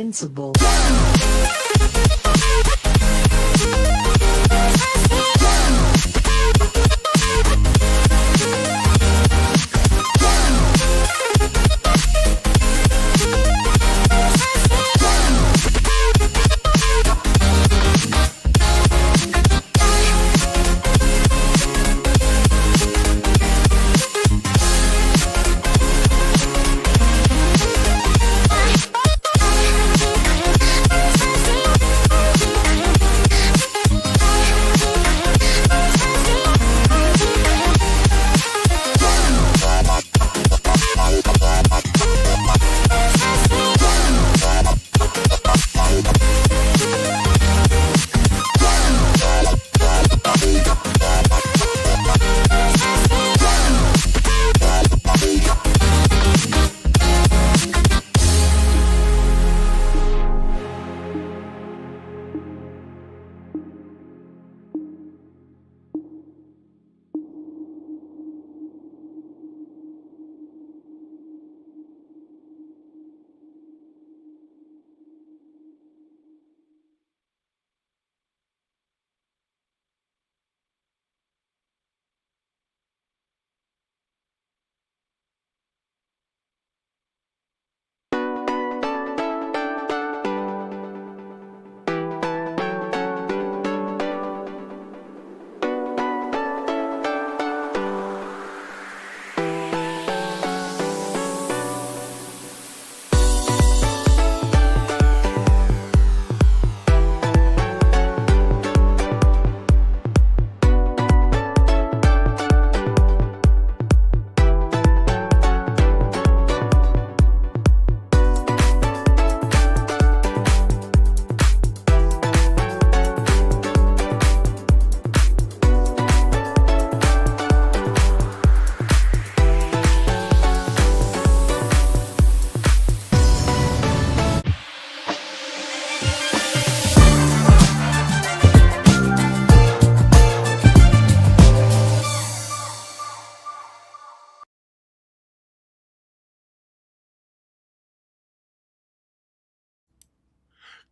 invincible.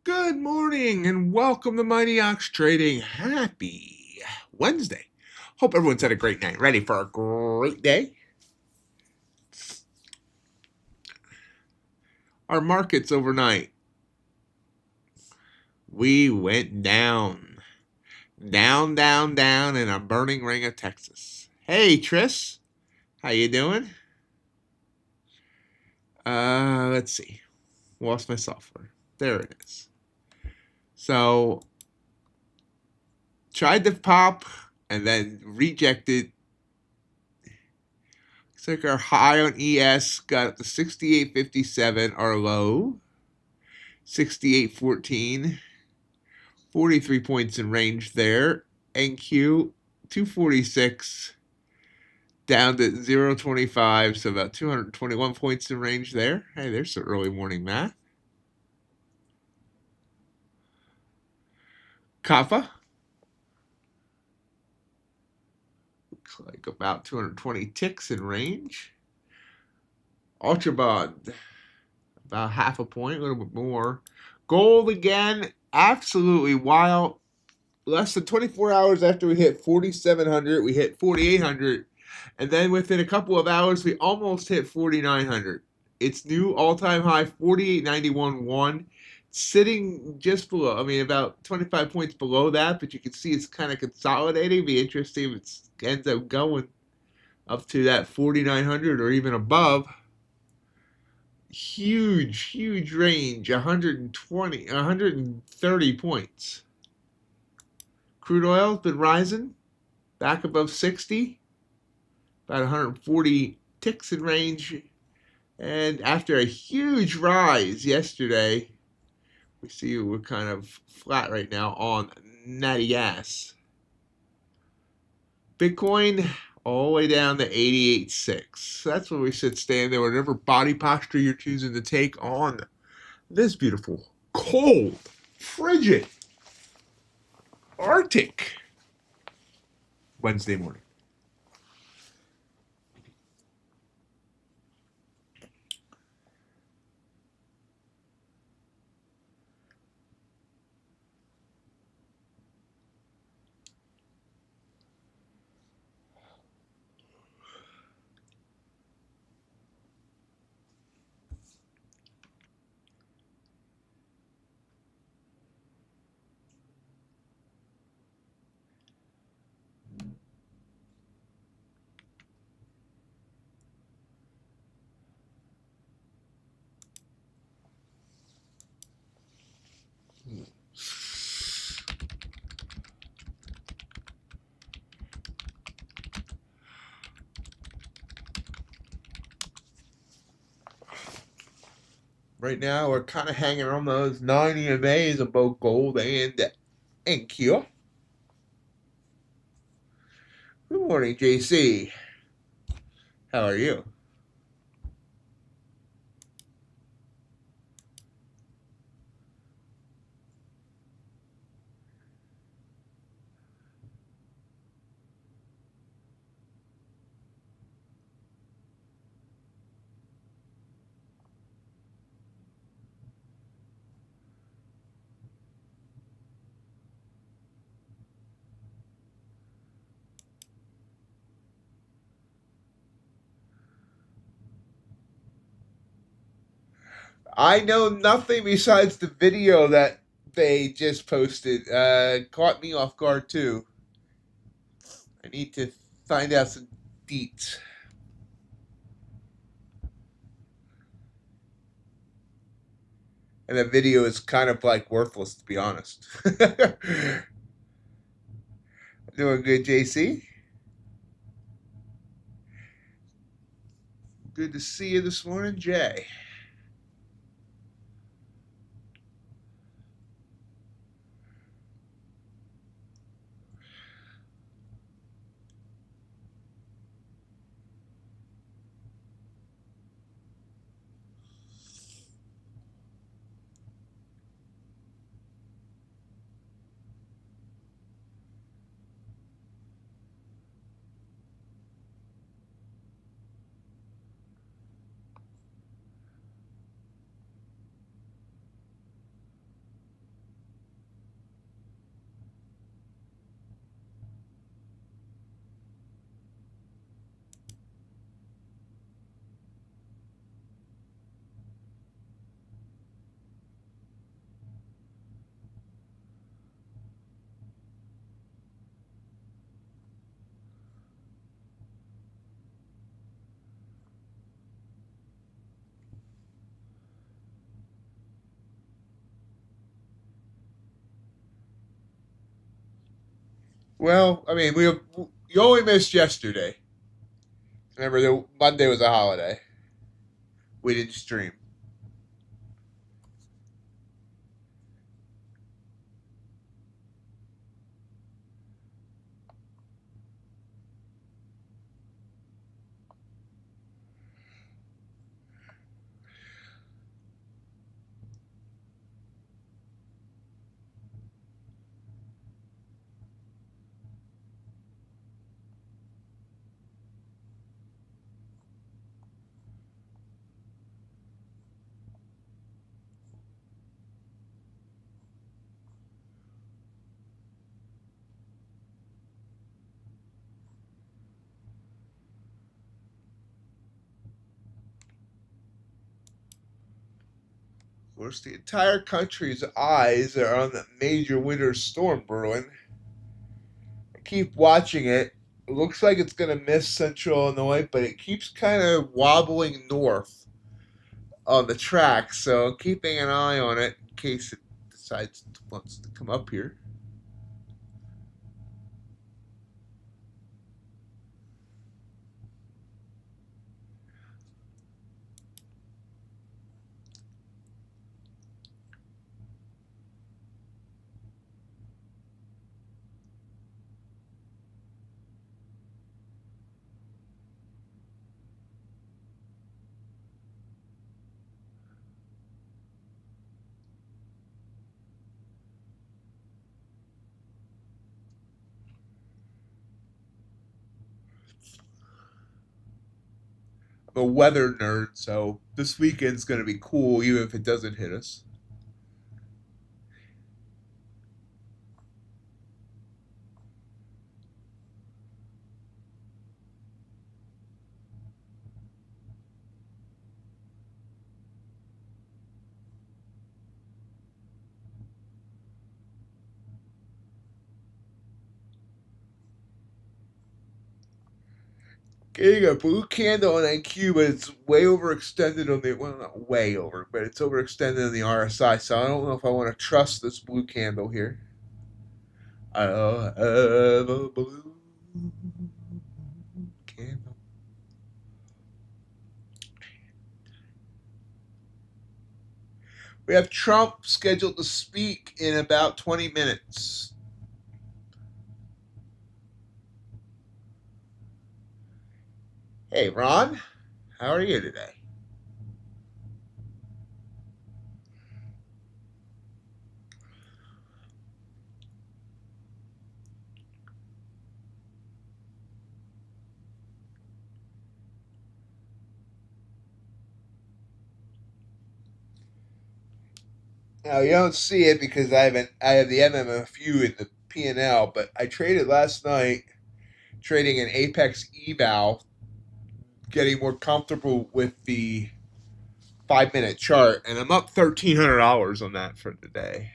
Good morning and welcome to MightyOxTrading. Happy Wednesday. Hope everyone's had a great night. Ready for a great day? Our markets overnight. We went down. Down, down, down in a burning ring of Texas. Hey, Tris. How you doing? Let's see. Lost my software. There it is. So, tried to pop and then rejected. Looks like our high on ES got up to 68.57. Our low, 68.14. 43 points in range there. NQ, 246. Down to 0.25, so about 221 points in range there. Hey, there's some early morning math. Kappa. Looks like about 220 ticks in range. Ultra Bond, about half a point, a little bit more. Gold again, absolutely wild. Less than 24 hours after we hit 4,700, we hit 4,800. And then within a couple of hours, we almost hit 4,900. Its new all-time high, 48.91.1, sitting just below, I mean, about 25 points below that, but you can see it's kind of consolidating. Be interesting if it ends up going up to that 4,900 or even above. Huge, huge range, 130 points. Crude oil has been rising, back above 60. About 140 ticks in range. And after a huge rise yesterday, we see we're kind of flat right now on natty gas. Bitcoin all the way down to 88.6. So that's where we should stand there, whatever body posture you're choosing to take on this beautiful, cold, frigid, Arctic Wednesday morning. Right now, we're kind of hanging on those 9 EMAs of both gold and NQ. Good morning, JC. How are you? I know nothing besides the video that they just posted. Caught me off guard too. I need to find out some deets. And the video is kind of like worthless, to be honest. Doing good, JC. Good to see you this morning, Jay. Well, I mean, you only missed yesterday. Remember, the Monday was a holiday. We didn't stream. Of course, the entire country's eyes are on the major winter storm brewing. I keep watching it. It looks like it's going to miss central Illinois, but it keeps kind of wobbling north on the track. So keeping an eye on it in case it decides it wants to come up here. I'm a weather nerd, so this weekend's going to be cool even if it doesn't hit us. Getting a blue candle on NQ, but it's way overextended on the, well, not way over, but it's overextended on the RSI, so I don't know if I want to trust this blue candle here. I have a blue candle. We have Trump scheduled to speak in about 20 minutes. Hey, Ron, how are you today? Now you don't see it because I have the MMFU in the P&L, but I traded last night, trading an Apex eval, getting more comfortable with the 5-minute chart, and I'm up $1,300 on that for today.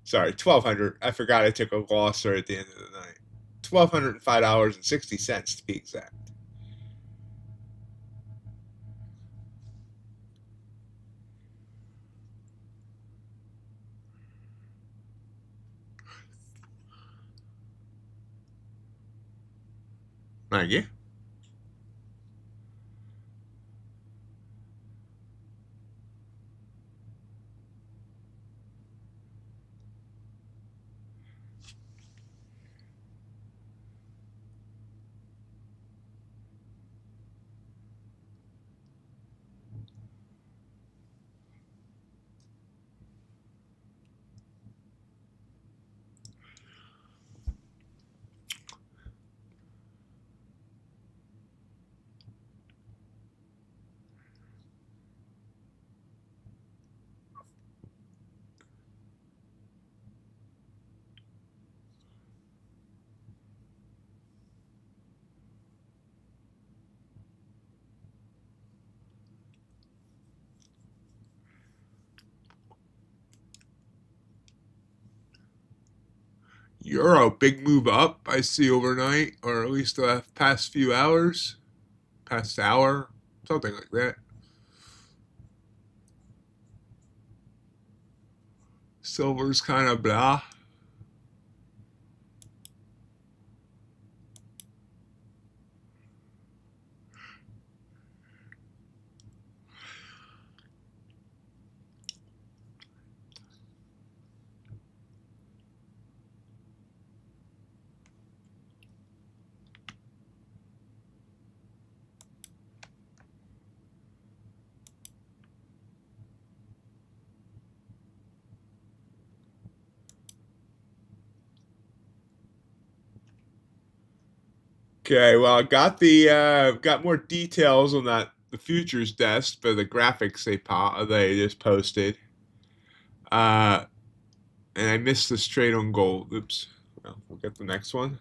Sorry, 1,200. I forgot I took a loss there at the end of the night. $1,205.60 to be exact. Thank you. Euro, big move up, I see overnight, or at least the past few hours, past hour, something like that. Silver's kind of blah. Okay, well, I got got more details on the futures desk for the graphics they just posted. And I missed this trade on gold. Oops. Well, we'll get the next one.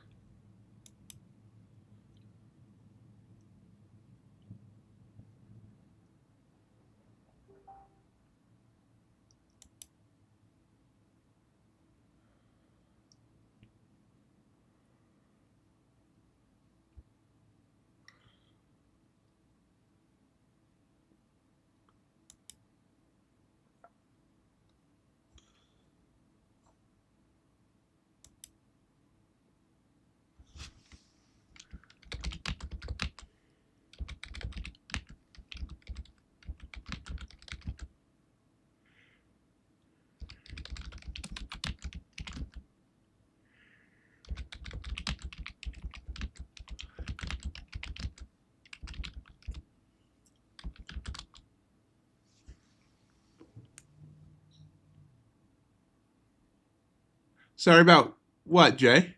Sorry about what, Jay?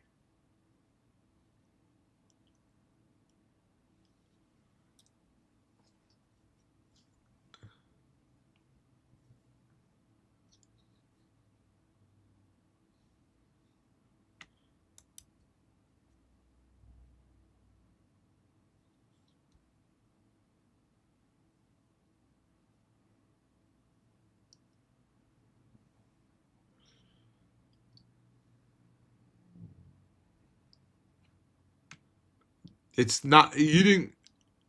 It's not you didn't.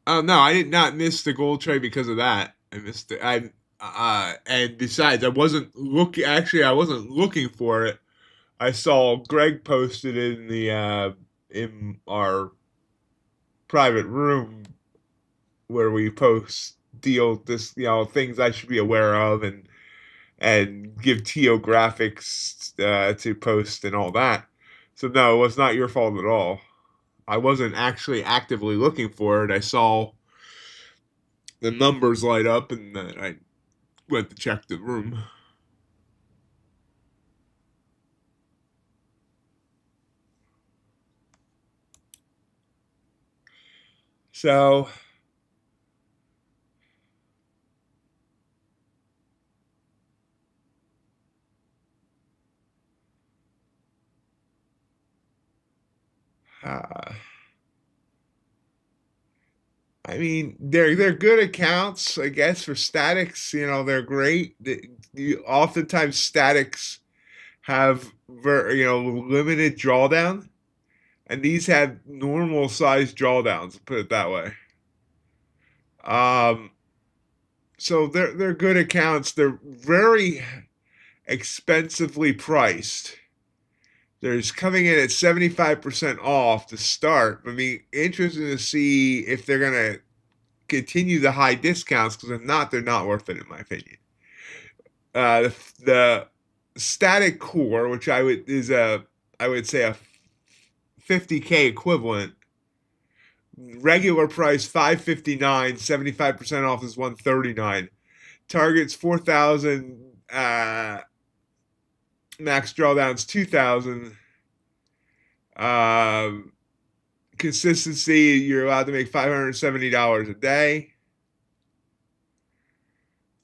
Oh no, I did not miss the gold trade because of that. I missed it. And besides, I wasn't looking. Actually, I wasn't looking for it. I saw Greg posted in our private room where we post things I should be aware of and give TO graphics to post and all that. So no, it was not your fault at all. I wasn't actually actively looking for it. I saw the numbers light up, and I went to check the room. So, uh, I mean, they're good accounts, I guess, for statics. You know, they're great. Oftentimes, statics have limited drawdown, and these have normal size drawdowns. Put it that way. Um, so they're good accounts. They're very expensively priced. There's coming in at 75% off to start. I mean, interesting to see if they're gonna continue the high discounts, because if not, they're not worth it in my opinion. The static core, which I would say a 50K equivalent, regular price 559, 75% off is 139. Targets 4,000, max drawdowns 2,000. Consistency, you're allowed to make $570 a day.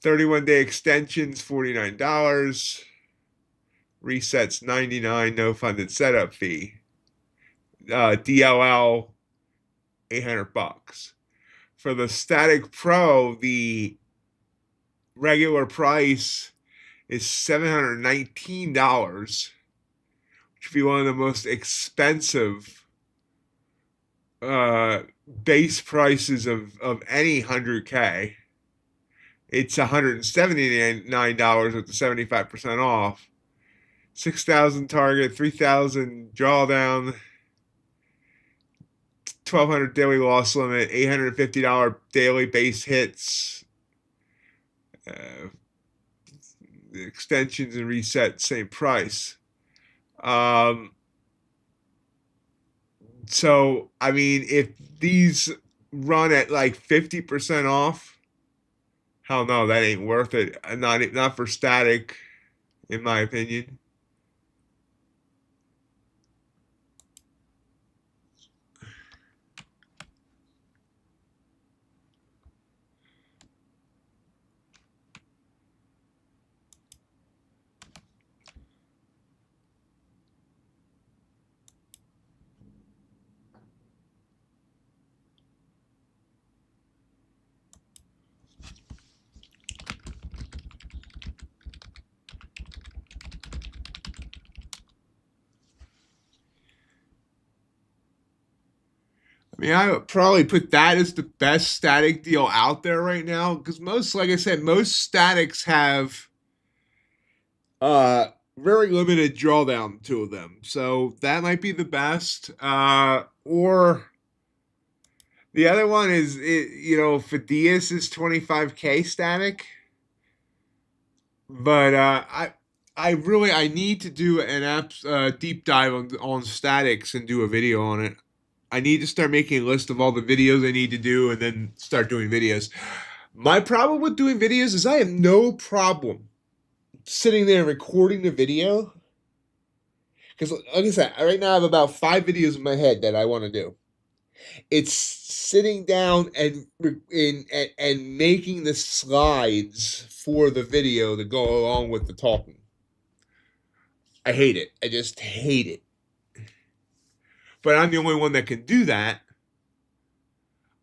31-day extensions, $49. Resets, $99. No funded setup fee. DLL, $800. For the Static Pro, the regular price is $719, which would be one of the most expensive base prices of any 100K. It's $179 with the 75% off. 6,000 target, 3,000 drawdown, 1,200 daily loss limit, $850 daily base hits. The extensions and reset, same price. So, I mean, if these run at like 50% off, hell no, that ain't worth it. Not for static, in my opinion. I mean, I would probably put that as the best static deal out there right now, because like I said, most statics have uh very limited drawdown to them. So that might be the best. Or the other one is Fidias is 25K static. But I need to do an deep dive on statics and do a video on it. I need to start making a list of all the videos I need to do and then start doing videos. My problem with doing videos is I have no problem sitting there recording the video. Because, like I said, right now I have about 5 videos in my head that I want to do. It's sitting down and making the slides for the video to go along with the talking. I hate it. I just hate it. But I'm the only one that can do that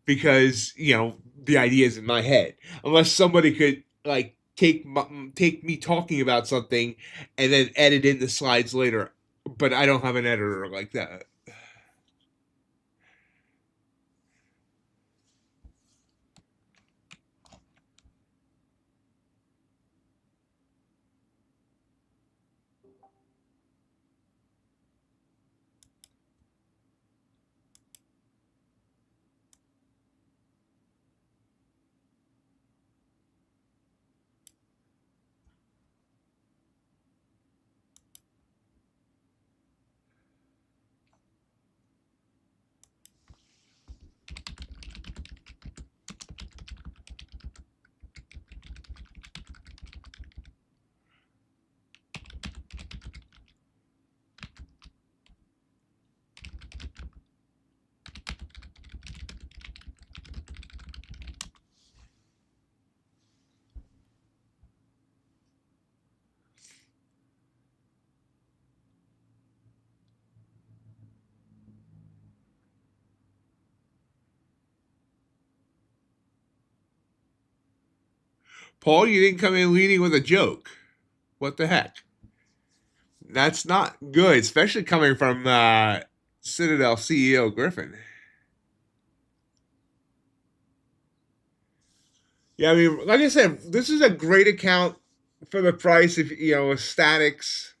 because, the idea is in my head. Unless somebody could like take me talking about something and then edit in the slides later. But I don't have an editor like that. Paul, you didn't come in leading with a joke. What the heck? That's not good, especially coming from Citadel CEO Griffin. Yeah, I mean, like I said, this is a great account for the price if you know with statics.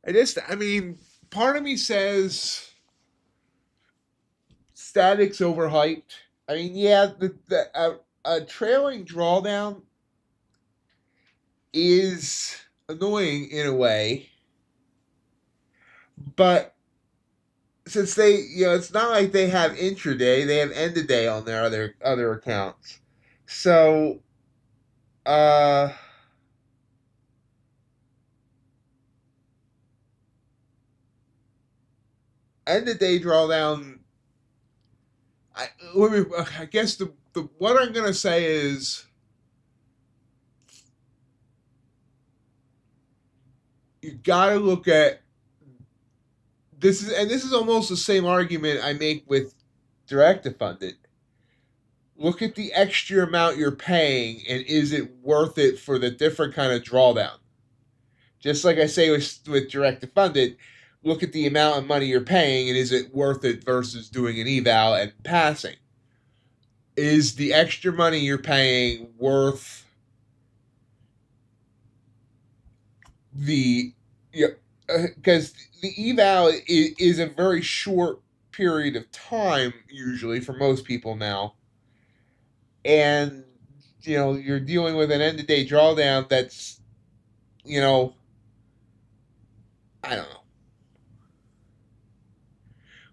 I mean, part of me says statics overhyped. I mean, yeah, a trailing drawdown is annoying in a way, but since it's not like they have intraday, they have end of day on their other accounts. So, uh, end of day drawdown. I guess the what I'm gonna say is you gotta look at this is almost the same argument I make with direct to funded. Look at the extra amount you're paying and is it worth it for the different kind of drawdown? Just like I say with direct to funded, look at the amount of money you're paying and is it worth it versus doing an eval and passing? Is the extra money you're paying worth the because the eval is a very short period of time usually for most people now, and you're dealing with an end of day drawdown that's you know I don't know.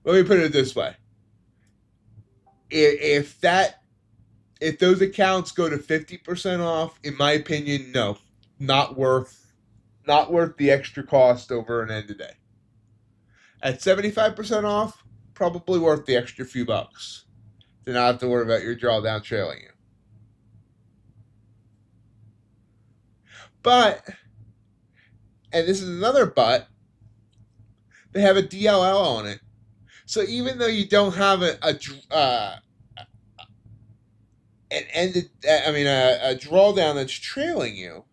Let me put it this way: if that if those accounts go to 50% off, in my opinion, no, not worth the extra cost over an end of day. At 75% off, probably worth the extra few bucks to not have to worry about your drawdown trailing you. But, and this is another but, they have a DLL on it. So even though you don't have an ended, a drawdown that's trailing you,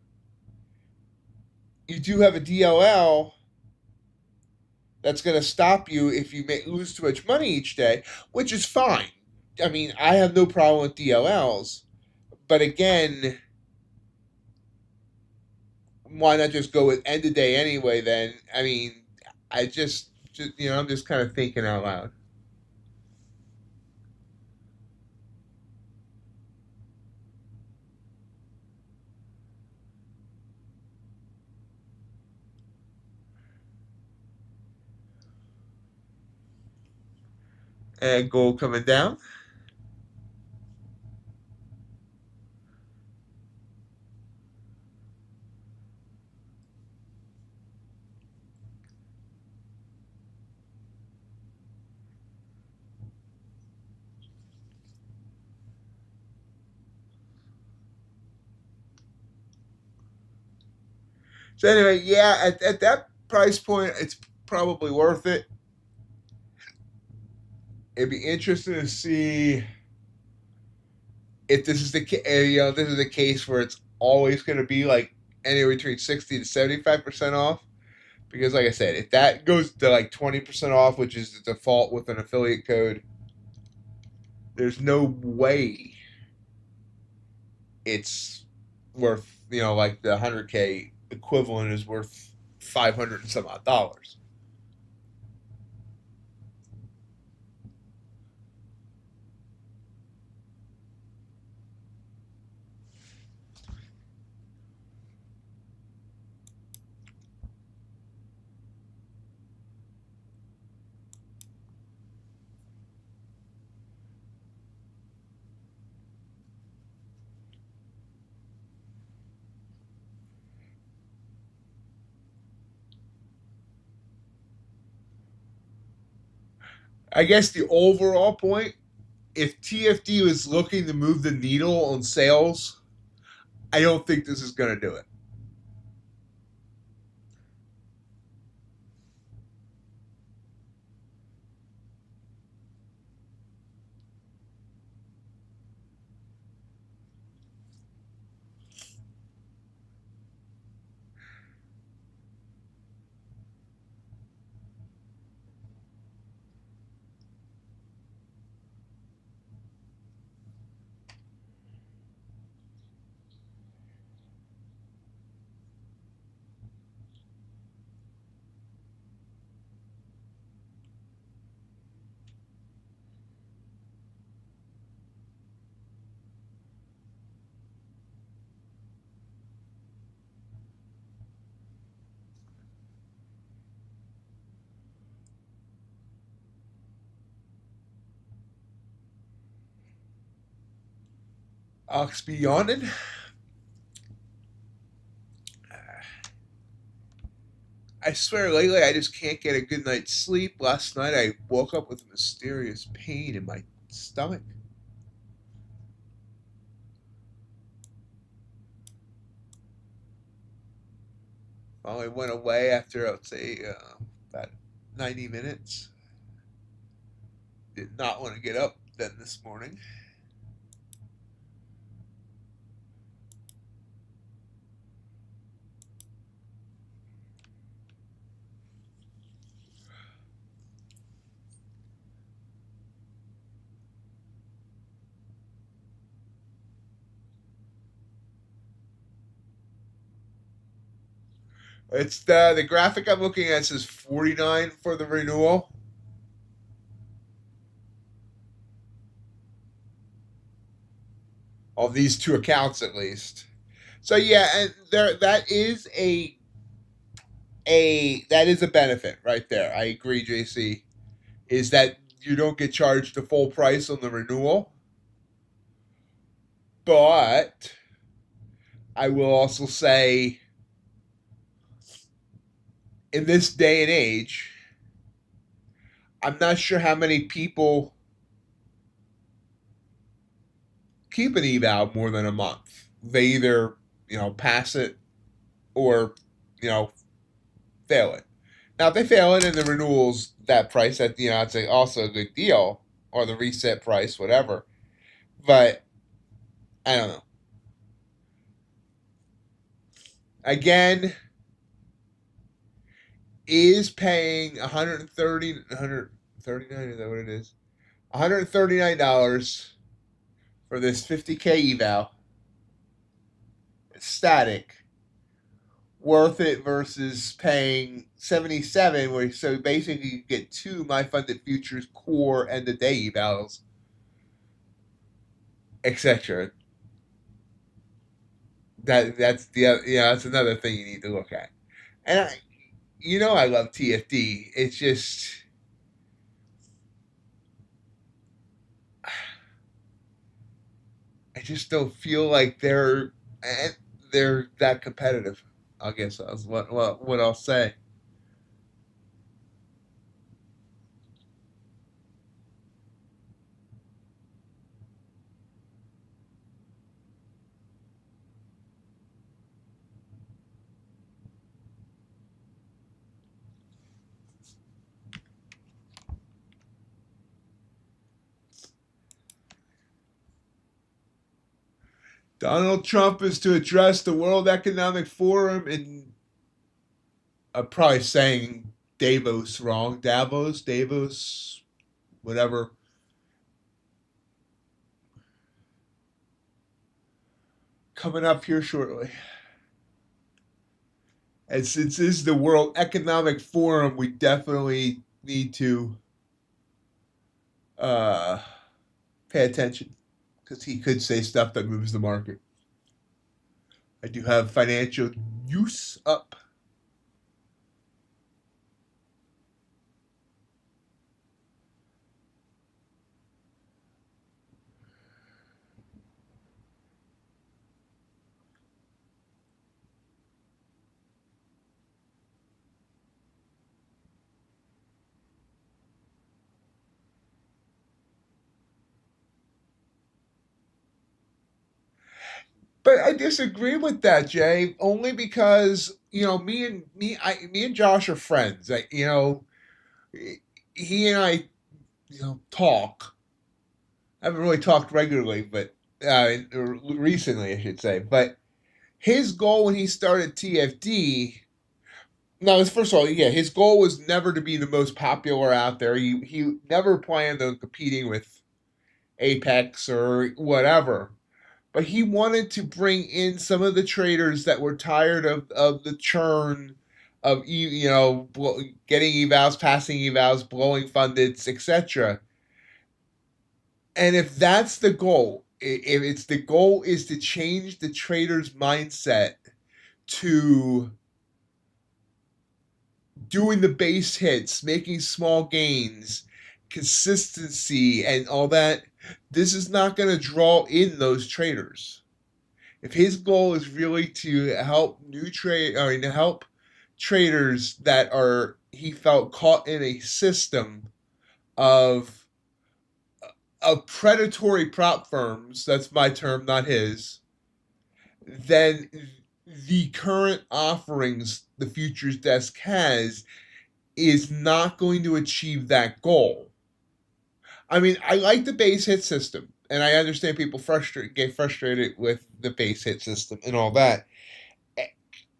you do have a DLL that's going to stop you if you lose too much money each day, which is fine. I mean, I have no problem with DLLs, but again, why not just go with end of day anyway? Then I mean, I just I'm just kind of thinking out loud. And gold coming down. So anyway, yeah, at that price point, it's probably worth it. It'd be interesting to see if this is this is the case where it's always going to be like anywhere between 60 to 75% off. Because like I said, if that goes to like 20% off, which is the default with an affiliate code, there's no way it's worth like the 100K equivalent is worth 500 and some odd dollars. I guess the overall point, if TFD was looking to move the needle on sales, I don't think this is going to do it. Ox be yawning. I swear lately I just can't get a good night's sleep. Last night I woke up with a mysterious pain in my stomach. Finally went away after, I would say, about 90 minutes. Did not want to get up then this morning. It's the graphic I'm looking at says 49 for the renewal. Of these two accounts at least. So yeah, and that is a that is a benefit right there. I agree, JC. Is that you don't get charged the full price on the renewal. But I will also say in this day and age, I'm not sure how many people keep an eval more than a month. They either, pass it or, fail it. Now, if they fail it and the renewal's that price, that it's also a good deal, or the reset price, whatever. But I don't know. Again, is paying 139, is that what it is? $139 for this 50K eval. It's static. Worth it versus paying 77, where so basically you get two My Funded Futures core and the day evals, etc. That's that's another thing you need to look at. And I love TFD. It's just I just don't feel like they're that competitive. I guess that's what I'll say. Donald Trump is to address the World Economic Forum in probably saying Davos wrong. Davos, whatever. Coming up here shortly. And since this is the World Economic Forum, we definitely need to uh, pay attention because he could say stuff that moves the market. I do have financial use up. But I disagree with that, Jay. Only because me and Josh are friends. He and I talk. I haven't really talked regularly, but recently I should say. But his goal when he started TFD. No, first of all, yeah, his goal was never to be the most popular out there. He never planned on competing with Apex or whatever. But he wanted to bring in some of the traders that were tired of the churn of getting evals, passing evals, blowing fundeds, etc. And if that's the goal, if it's the goal is to change the trader's mindset to doing the base hits, making small gains, consistency, and all that, this is not going to draw in those traders. If his goal is really to help to help traders that are, he felt, caught in a system of predatory prop firms, that's my term, not his, then the current offerings the futures desk has is not going to achieve that goal. I mean, I like the base hit system, and I understand people get frustrated with the base hit system and all that.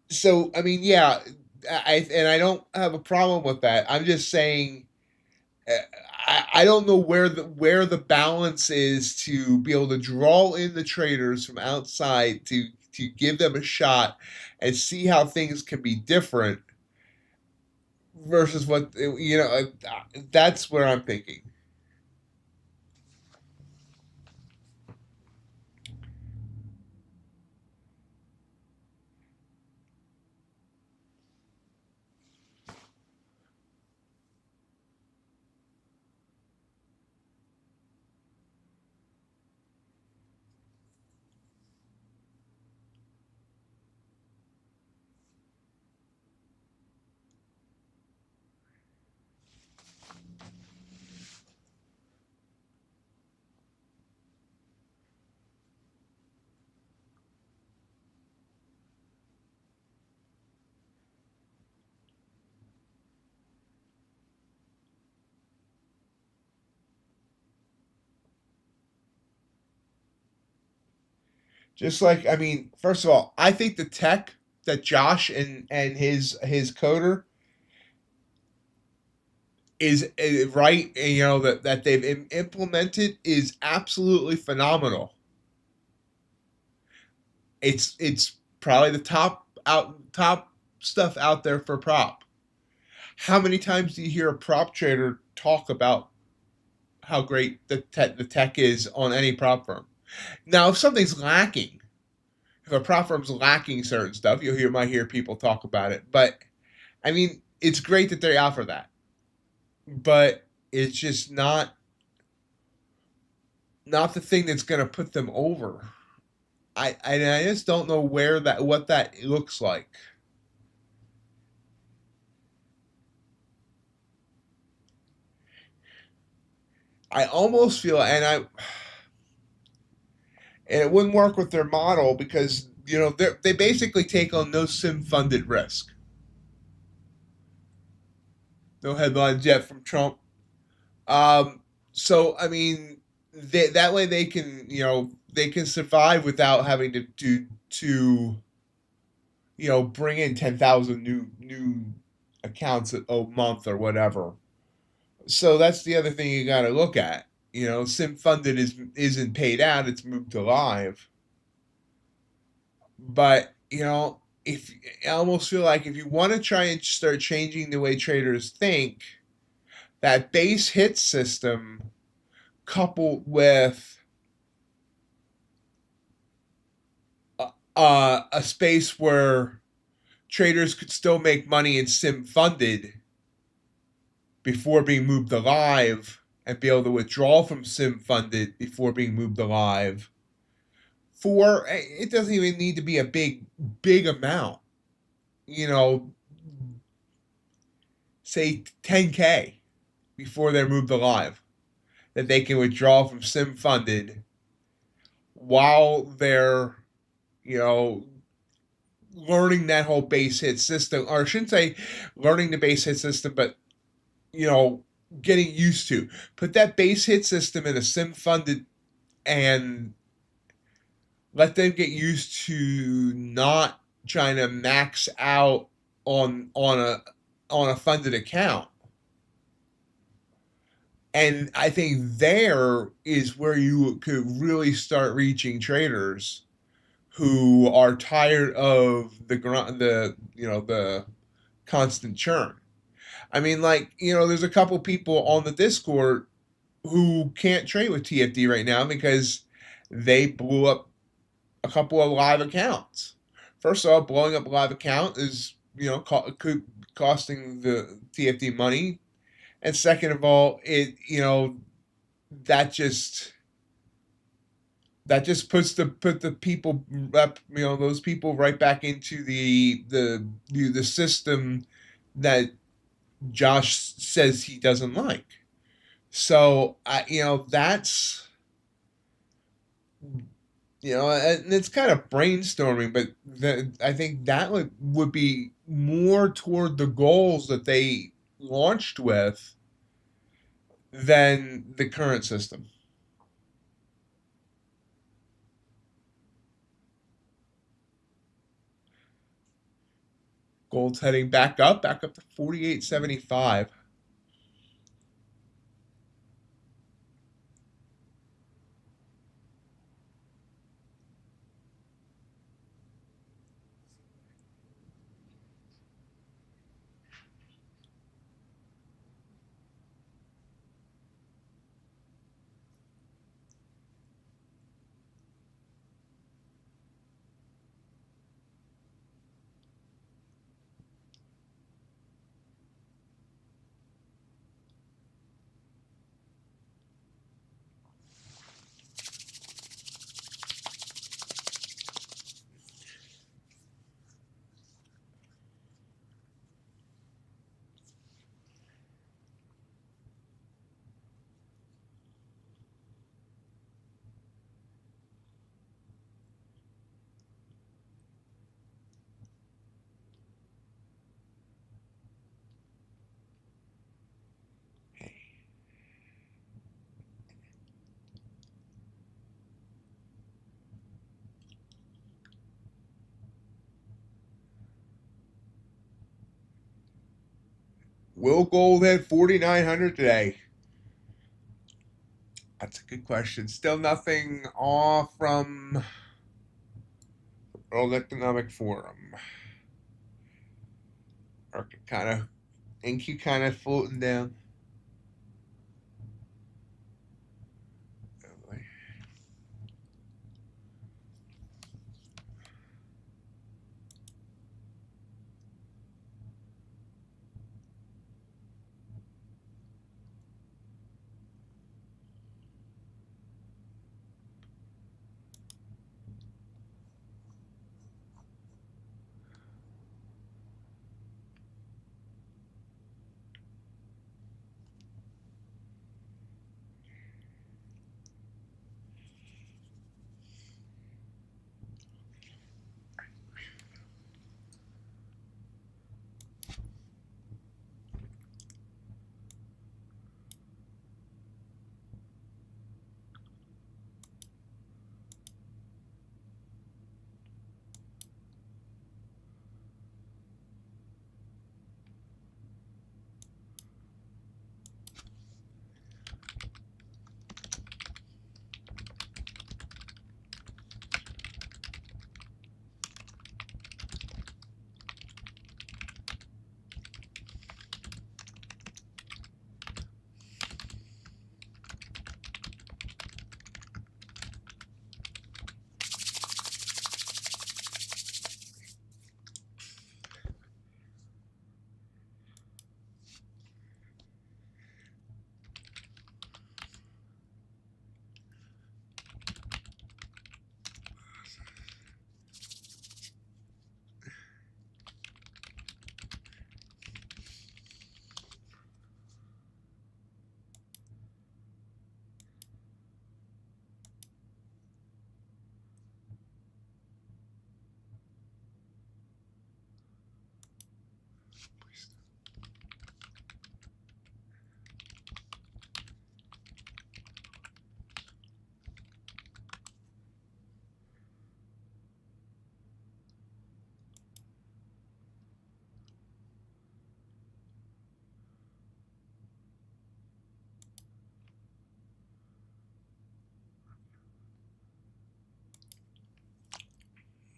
So, I mean, yeah, I don't have a problem with that. I'm just saying, I don't know where the balance is to be able to draw in the traders from outside to give them a shot and see how things can be different versus what that's where I'm thinking. Just like, I mean, first of all, I think the tech that Josh and his coder is right, and, that they've implemented is absolutely phenomenal. It's probably the top stuff out there for prop. How many times do you hear a prop trader talk about how great the tech is on any prop firm? Now, if something's lacking, if a prop firm's lacking certain stuff, might hear people talk about it. But I mean, it's great that they offer that, but it's just not the thing that's going to put them over. I just don't know what that looks like. I almost feel, and it wouldn't work with their model because they basically take on no sim funded risk. No headlines yet from Trump. So I mean, that way they can survive without having to bring in 10,000 new accounts a month or whatever. So that's the other thing you got to look at. Sim funded isn't paid out; it's moved to live. But if I almost feel like if you want to try and start changing the way traders think, that base hit system coupled with a space where traders could still make money in sim funded before being moved to live and be able to withdraw from sim funded before being moved to live. It doesn't even need to be a big amount. Say 10K before they're moved to live that they can withdraw from sim funded while they're learning that whole base hit system, or I shouldn't say learning the base hit system, but getting used to. Put that base hit system in a sim funded and let them get used to not trying to max out on a funded account. And I think there is where you could really start reaching traders who are tired of the constant churn. I mean, there's a couple people on the Discord who can't trade with TFD right now because they blew up a couple of live accounts. First of all, blowing up a live account is could costing the TFD money, and second of all, that just that just put the people up, those people right back into the system that Josh says he doesn't like. So that's and it's kind of brainstorming, but I think that would be more toward the goals that they launched with than the current system. Gold's heading back up to 48.75. Will gold hit 4,900 today? That's a good question. Still nothing off from World Economic Forum. Market kind of, NQ kind of floating down.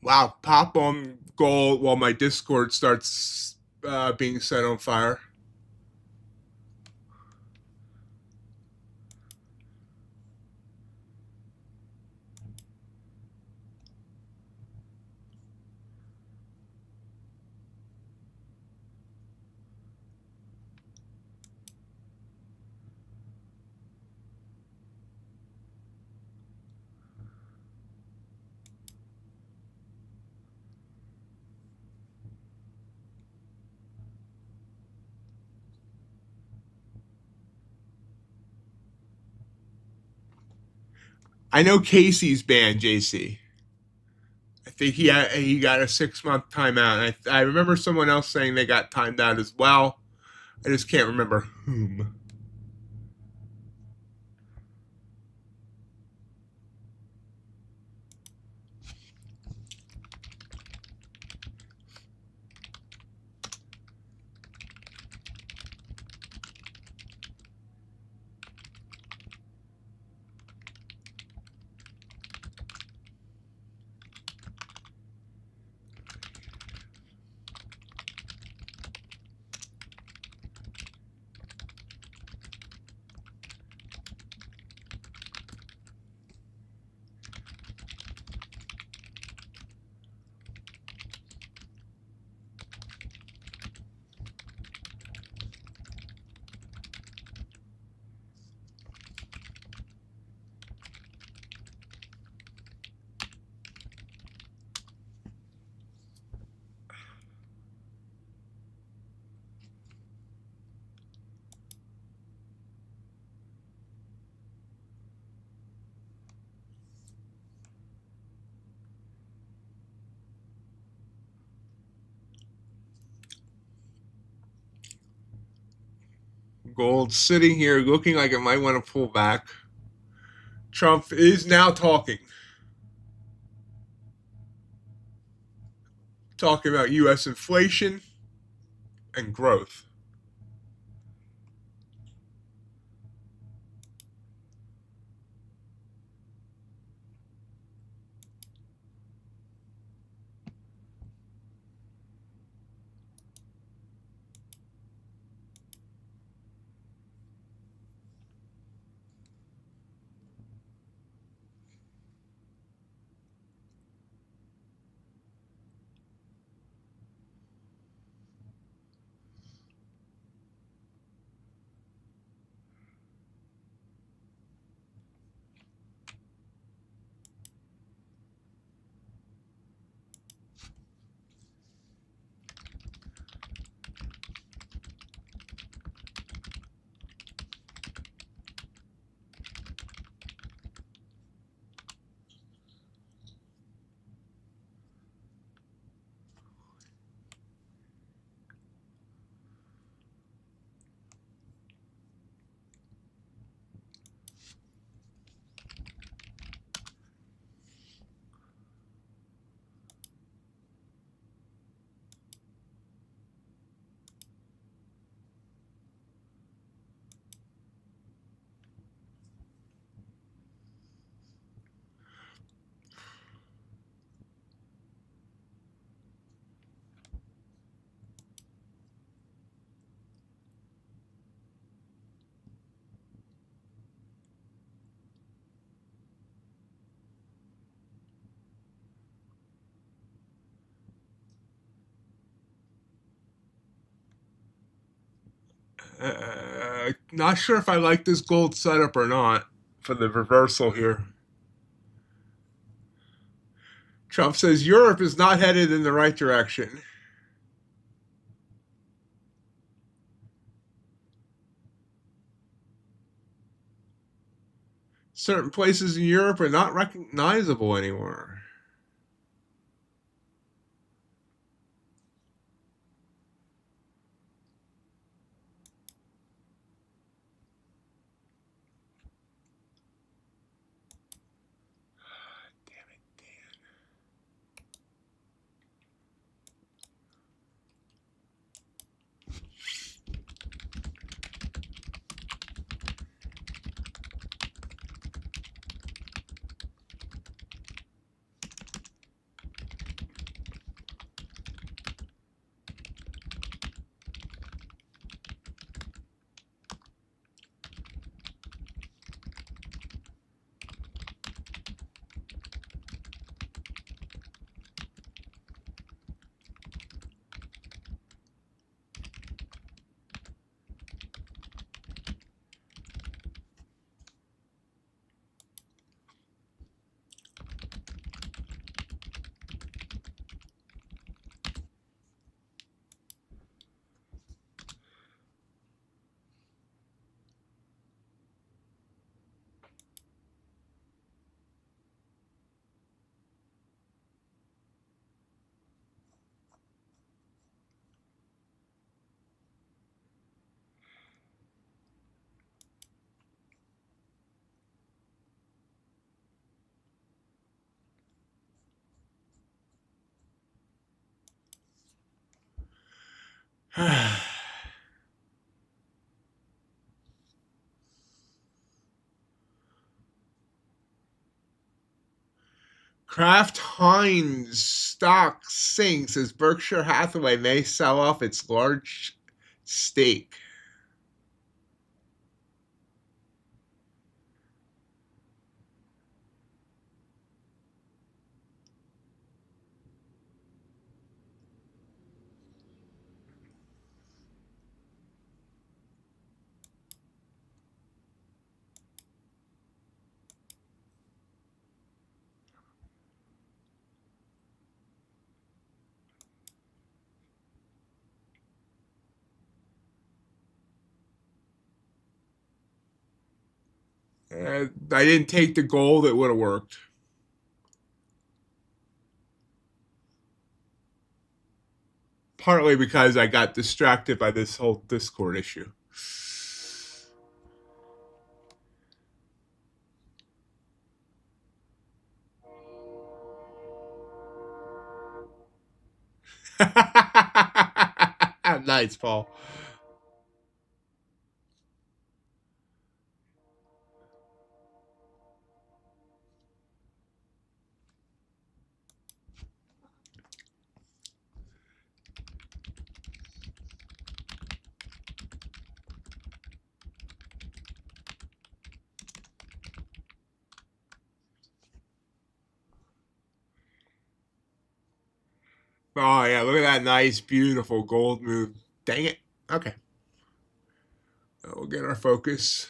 Wow, pop on gold while my Discord starts being set on fire. I know Casey's banned, JC. I think he got a 6-month timeout. I remember someone else saying they got timed out as well. I just can't remember whom. Gold sitting here looking like it might want to pull back. Trump is now talking about U.S. inflation and growth. Not sure if I like this gold setup or not for the reversal here. Trump says Europe is not headed in the right direction. Certain places in Europe are not recognizable anymore. Kraft Heinz stock sinks as Berkshire Hathaway may sell off its large stake. I didn't take the gold, it would have worked. Partly because I got distracted by this whole Discord issue. Nice, Paul. Oh, yeah, look at that nice, beautiful gold move. Dang it. Okay. We'll get our focus.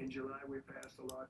In July, we passed a lot.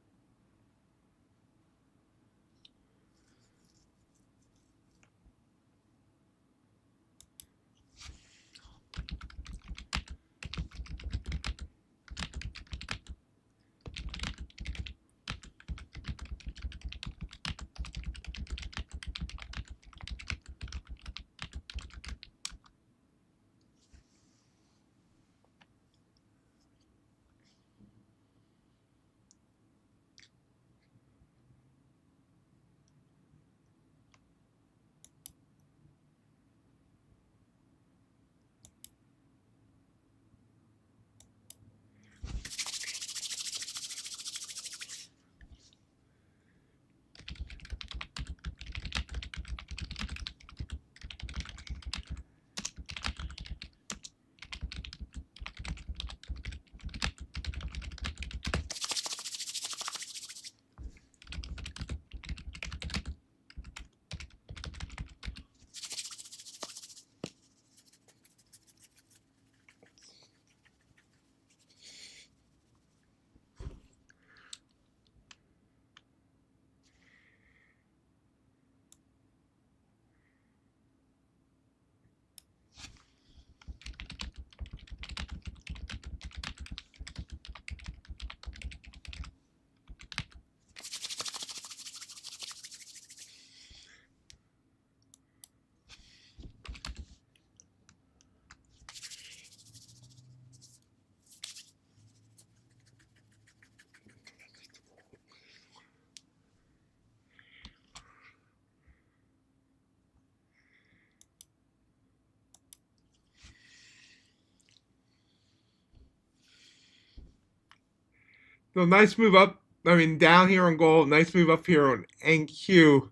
So nice move up. I mean, down here on gold. Nice move up here on NQ.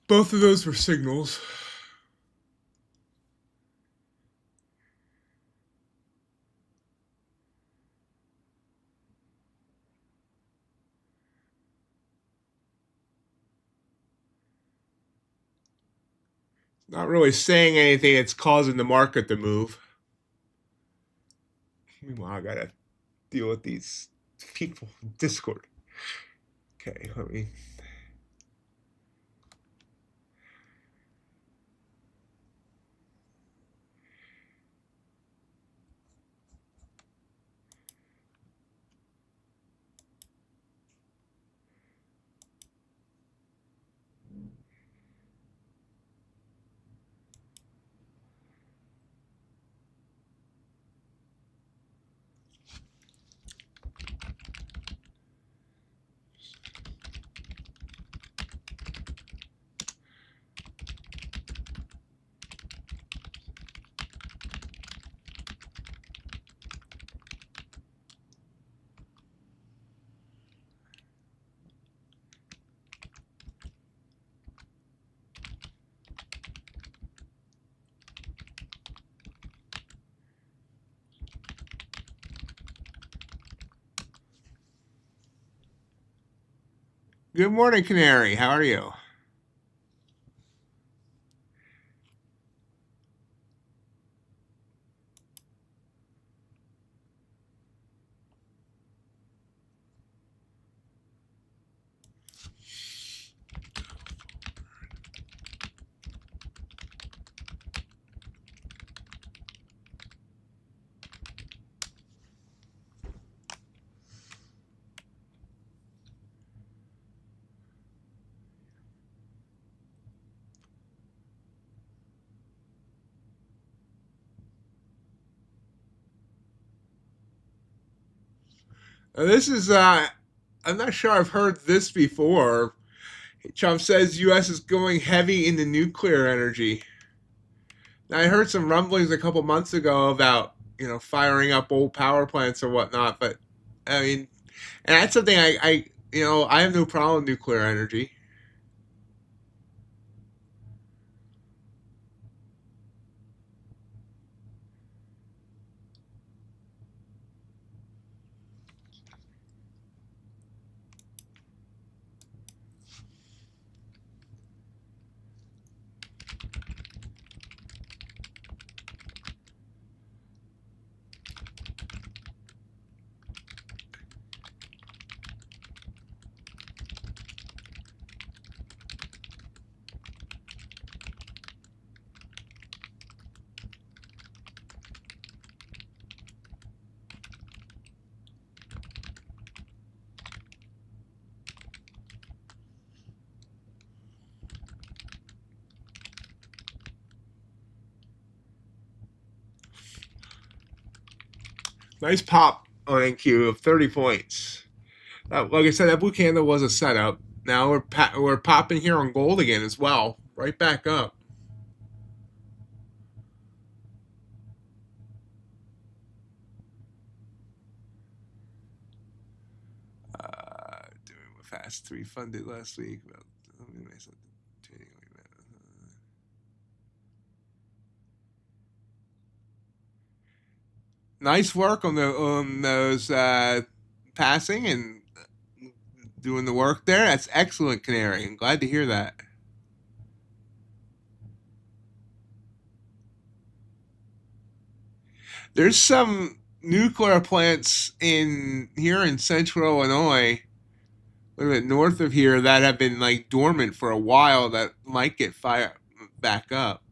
Both of those were signals. Not really saying anything that's causing the market to move. Meanwhile, I gotta deal with these people in Discord. Okay, let me. Good morning, Canary. How are you? This is, I'm not sure I've heard this before. Trump says U.S. is going heavy into nuclear energy. Now, I heard some rumblings a couple months ago about, firing up old power plants or whatnot, but, I mean, and that's something I have no problem with nuclear energy. Nice pop on NQ of 30 points. Like I said, that blue candle was a setup. Now we're popping here on gold again as well. Right back up. Doing what Fast 3 funded last week. Nice work on those passing and doing the work there. That's excellent, Canary. I'm glad to hear that. There's some nuclear plants here in central Illinois, a little bit north of here, that have been like dormant for a while that might get fired back up.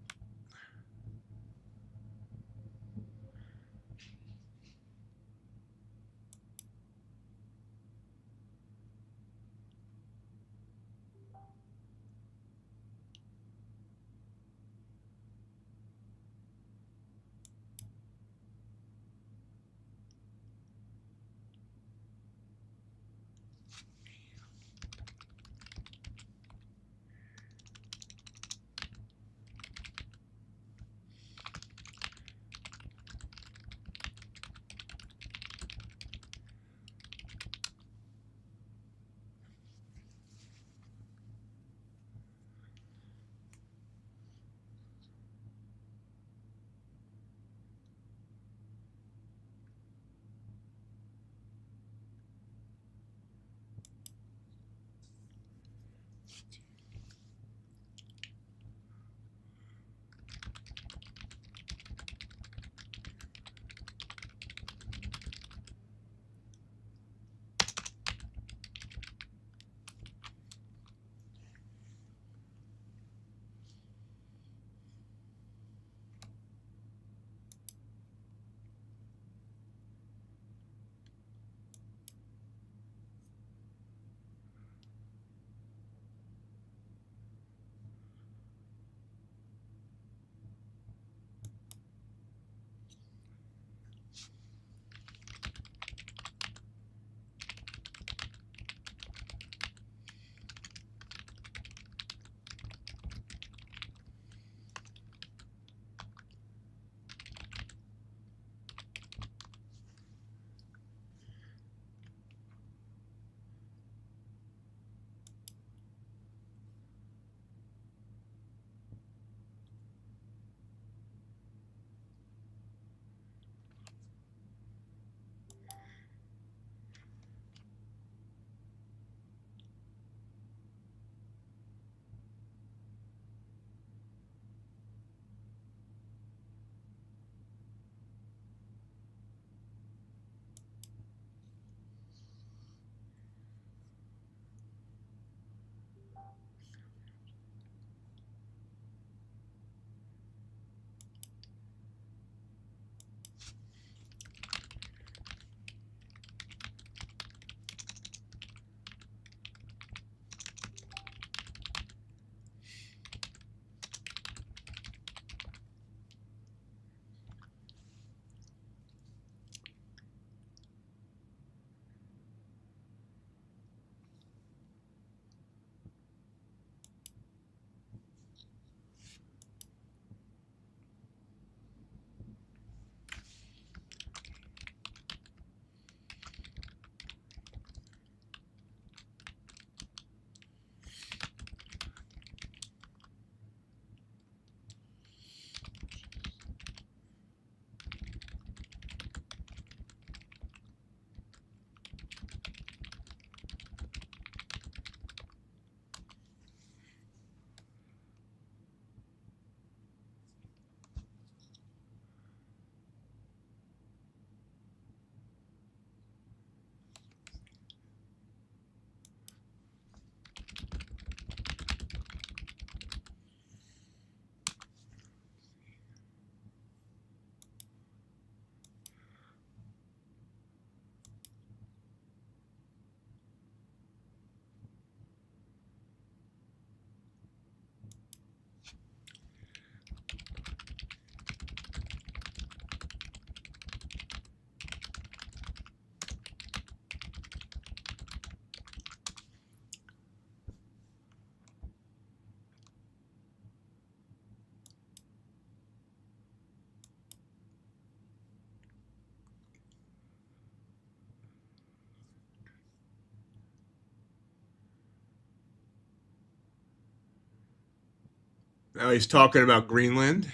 Now he's talking about Greenland.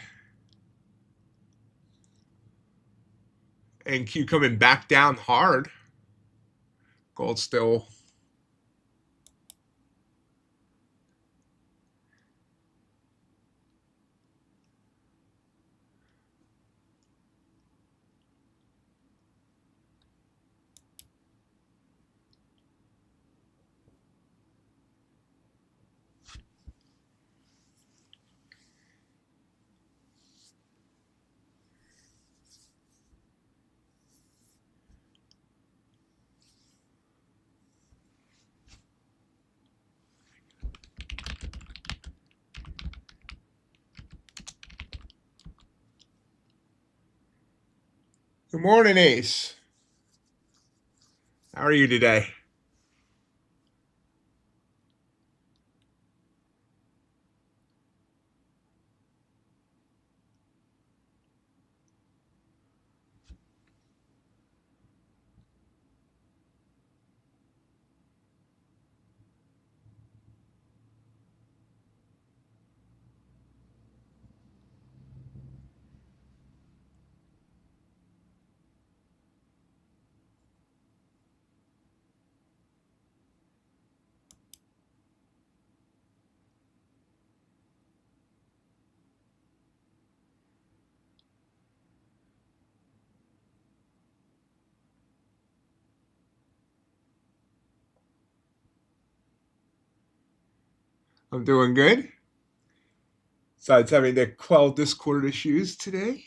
And Q coming back down hard. Gold still. Good morning, Ace. How are you today? I'm doing good. Besides having to quell Discord issues today.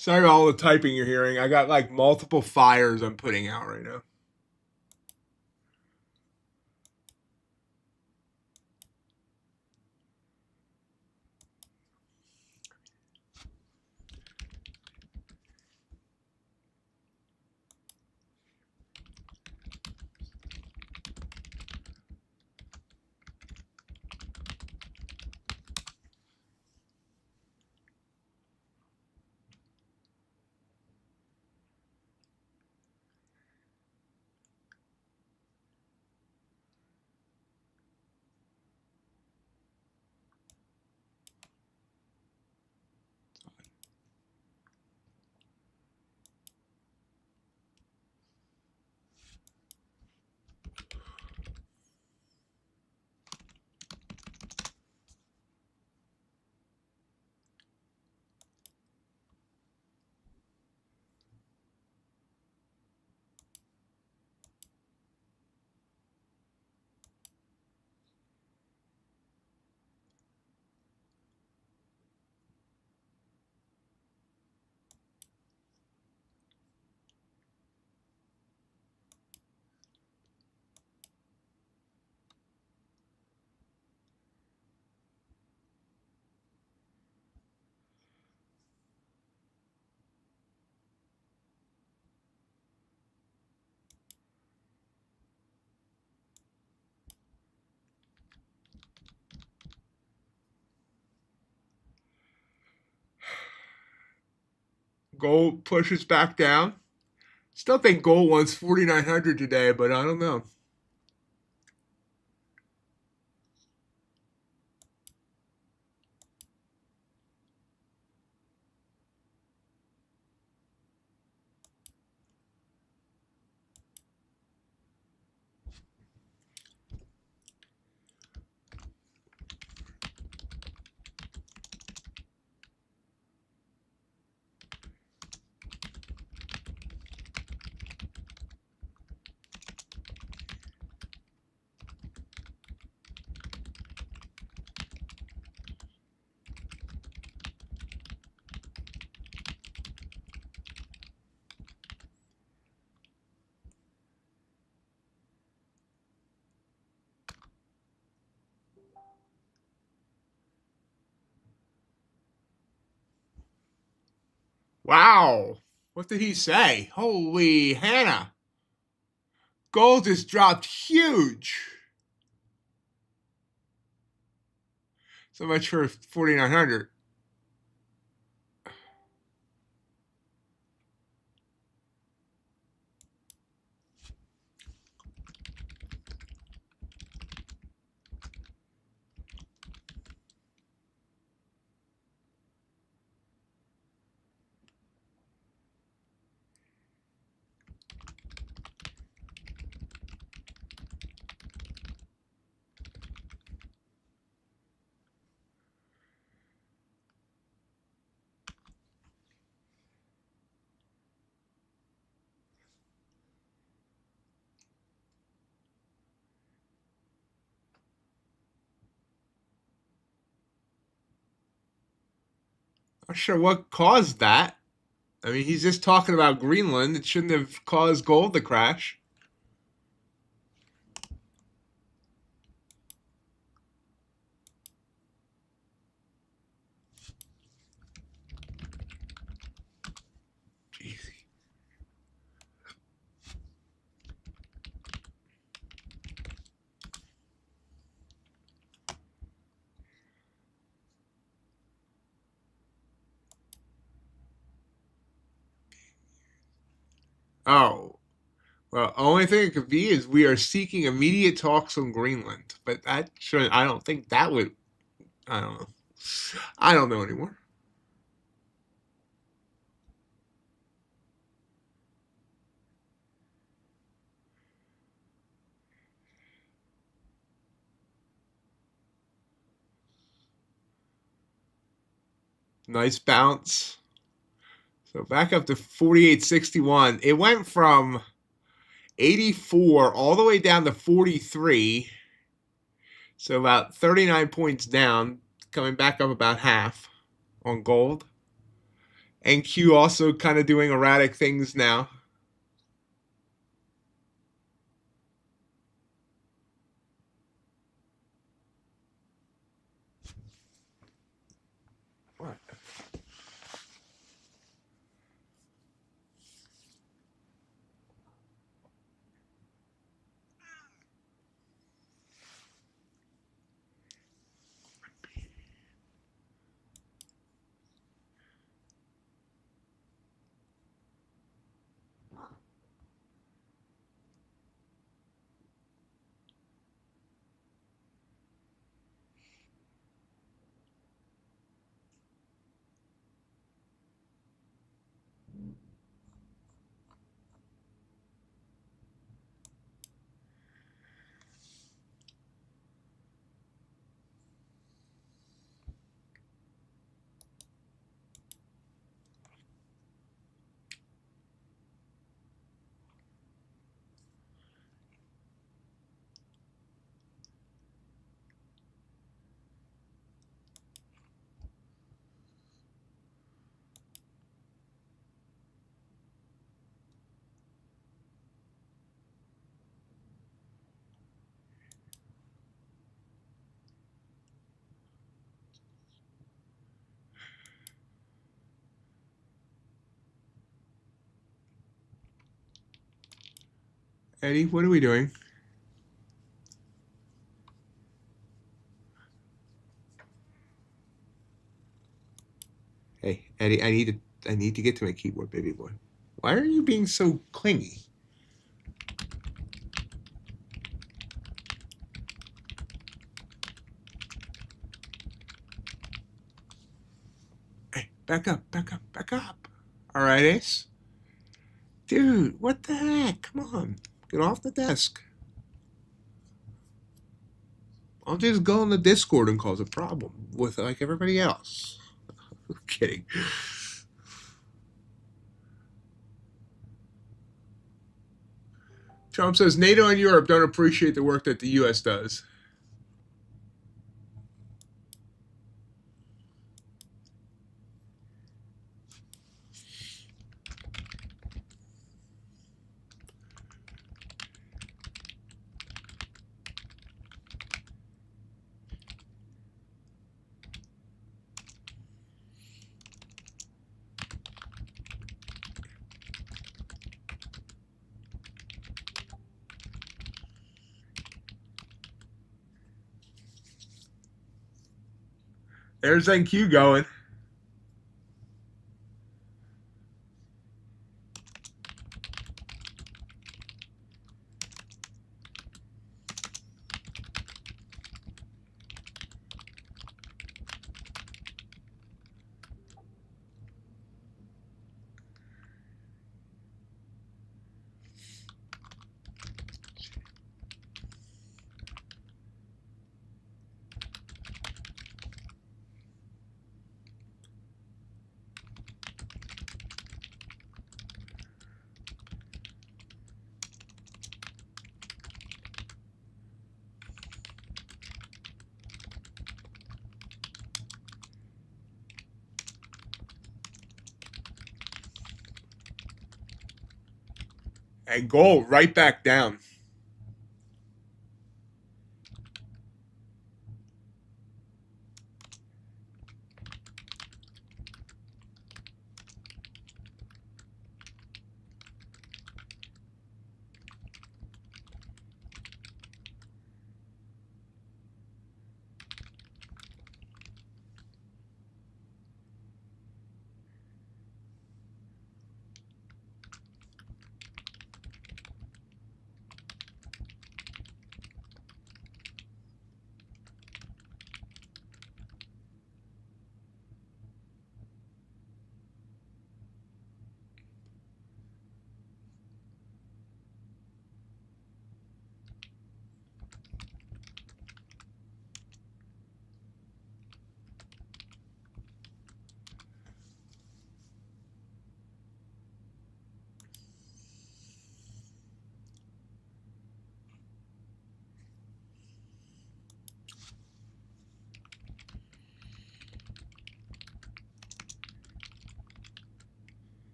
Sorry about all the typing you're hearing. I got like multiple fires I'm putting out right now. Gold pushes back down. Still think gold wants 4,900 today, but I don't know. Wow. What did he say? Holy Hannah. Gold just dropped huge. So much for 4,900. Not sure what caused that. I mean, he's just talking about Greenland. It shouldn't have caused gold to crash. Oh, well, only thing it could be is we are seeking immediate talks on Greenland. But that should, I don't think that would, I don't know. I don't know anymore. Nice bounce. So back up to 48.61. It went from 84 all the way down to 43. So about 39 points down, coming back up about half on gold. And Q also kind of doing erratic things now. What? Eddie, what are we doing? Hey, Eddie, I need to get to my keyboard, baby boy. Why are you being so clingy? Hey, back up, back up, back up. All right, Ace. Dude, what the heck? Come on, get off the desk. I'll just go on the Discord and cause a problem with like everybody else. I'm kidding. Trump says NATO and Europe don't appreciate the work that the U.S. does. There's NQ going. And gold right back down.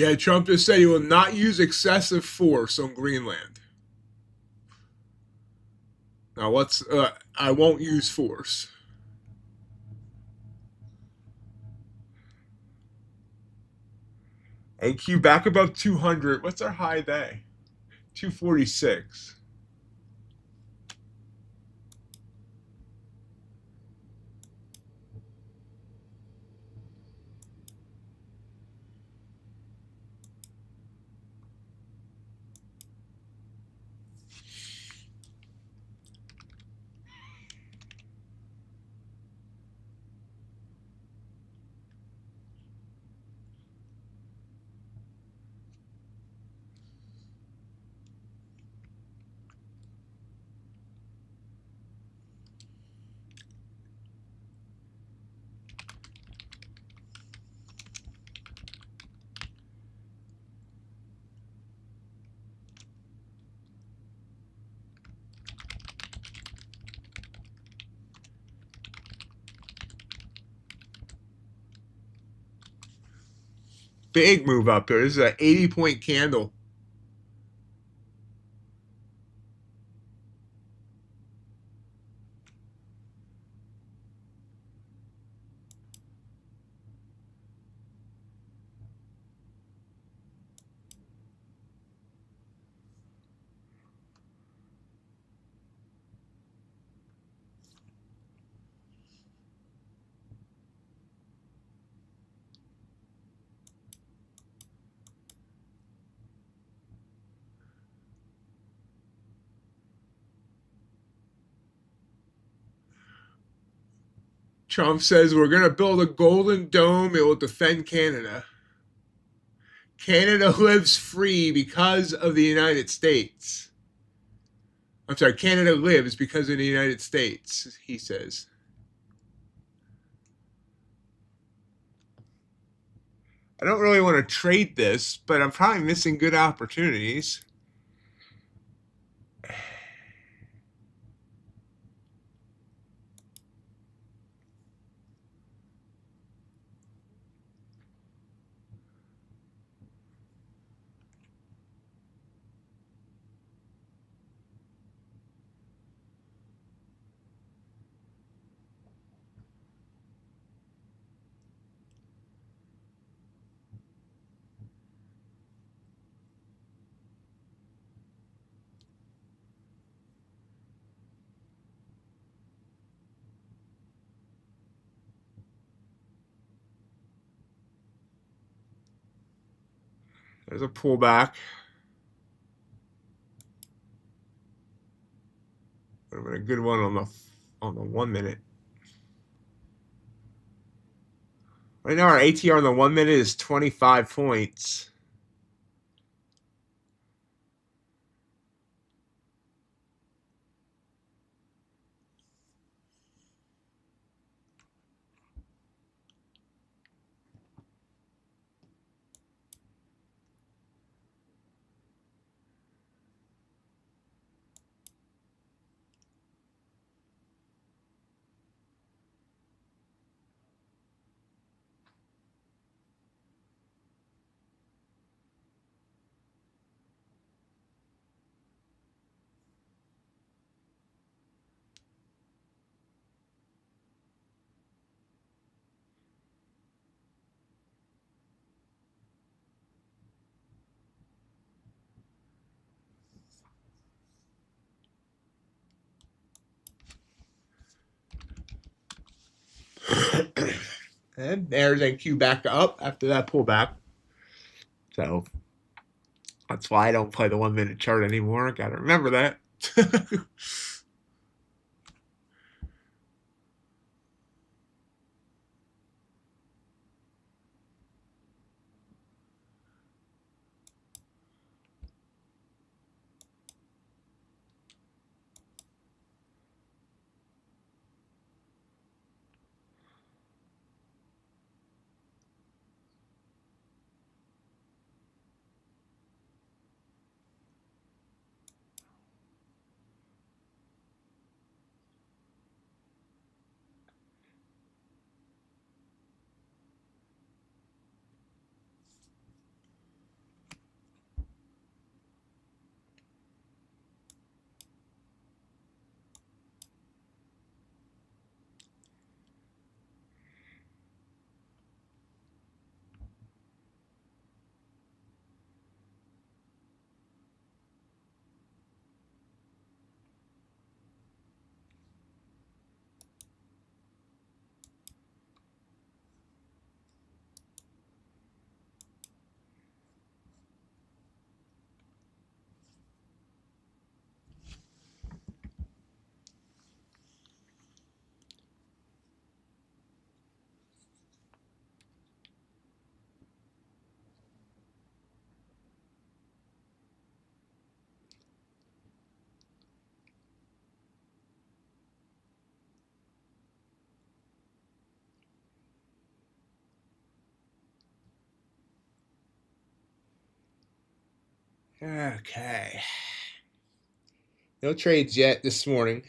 Yeah, Trump just said he will not use excessive force on Greenland. Now, I won't use force. AQ back above 200. What's our high day? 246. Big move up here. This is an 80-point candle. Trump says we're going to build a golden dome. It will defend Canada. Canada lives free because of the United States. I'm sorry, Canada lives because of the United States, he says. I don't really want to trade this, but I'm probably missing good opportunities. There's a pullback. Would have been a good one on the 1 minute. Right now our ATR on the 1 minute is 25 points. And there's AQ back up after that pullback. So that's why I don't play the 1 minute chart anymore. I gotta remember that. Okay. No trades yet this morning.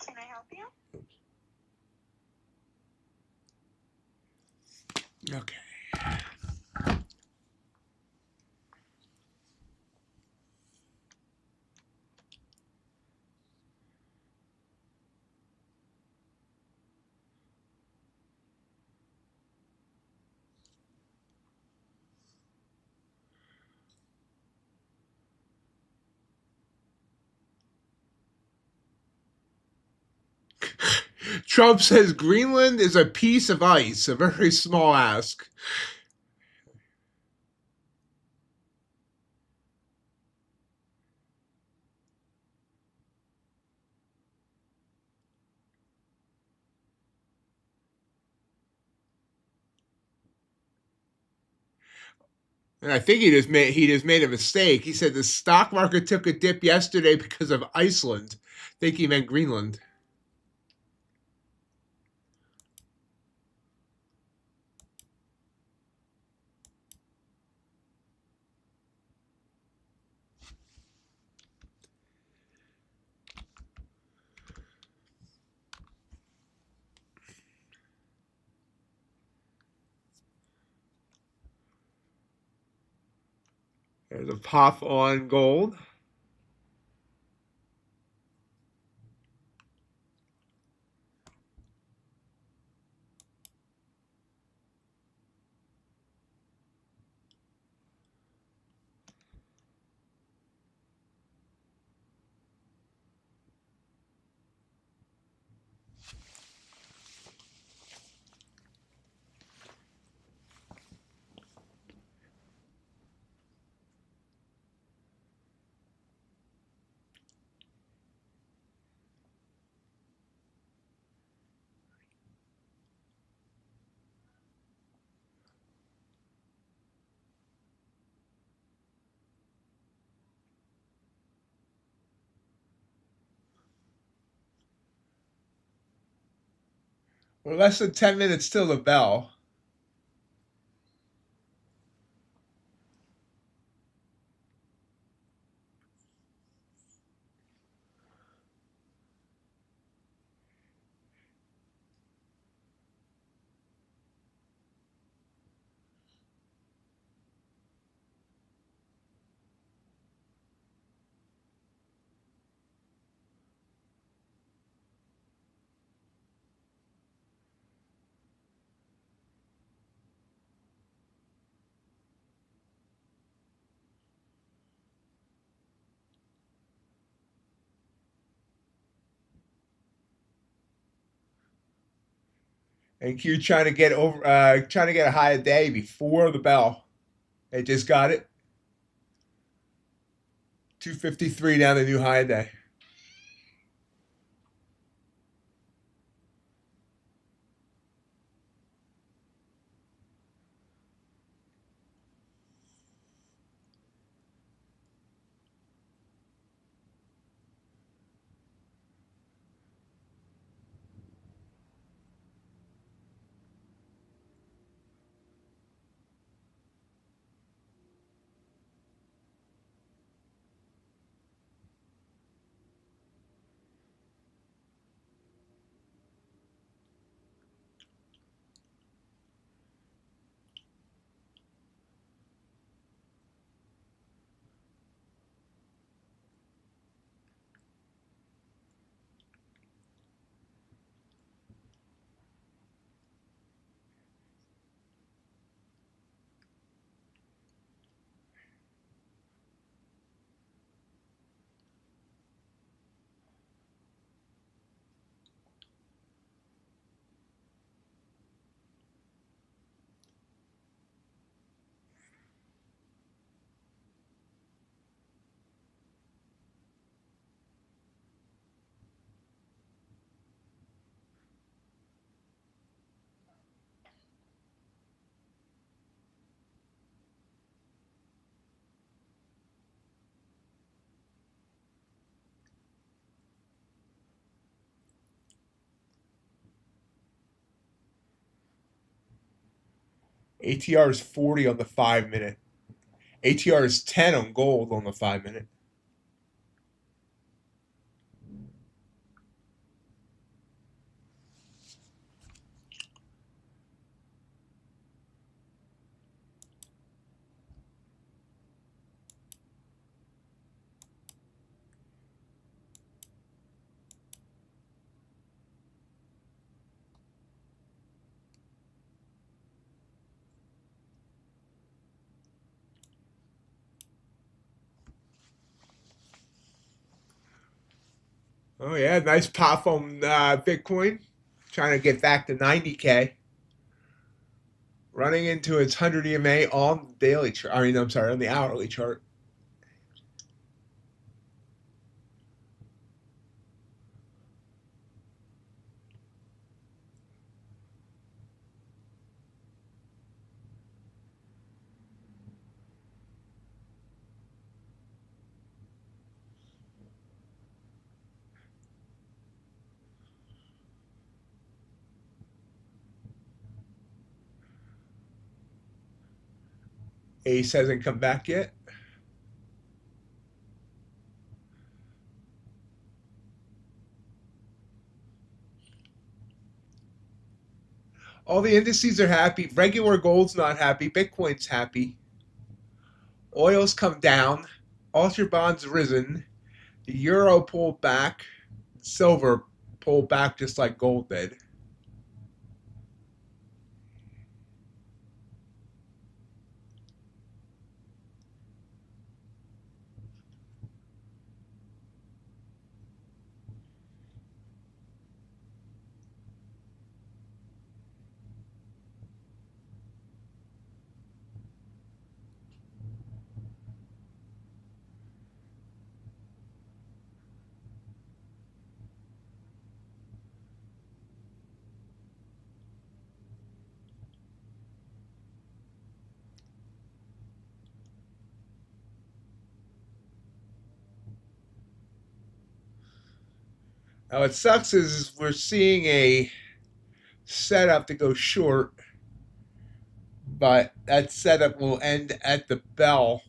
Can I help you? Okay. Trump says Greenland is a piece of ice, a very small ask. And I think he just made a mistake. He said the stock market took a dip yesterday because of Iceland. I think he meant Greenland. There's a pop on gold. We're less than 10 minutes till the bell. And Q trying to get a higher day before the bell. They just got it. 253 down the new high day. ATR is 40 on the 5-minute. ATR is 10 on gold on the 5-minute. Oh yeah, nice pop on Bitcoin. Trying to get back to 90K. Running into its 100 EMA on the daily chart. I mean, I'm sorry, on the hourly chart. Ace hasn't come back yet. All the indices are happy. Regular gold's not happy. Bitcoin's happy. Oil's come down. Ultra bonds risen. The euro pulled back. Silver pulled back just like gold did. Now what sucks is we're seeing a setup to go short, but that setup will end at the bell.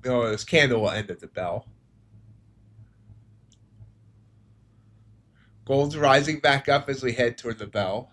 No, this candle will end at the bell. Gold's rising back up as we head toward the bell.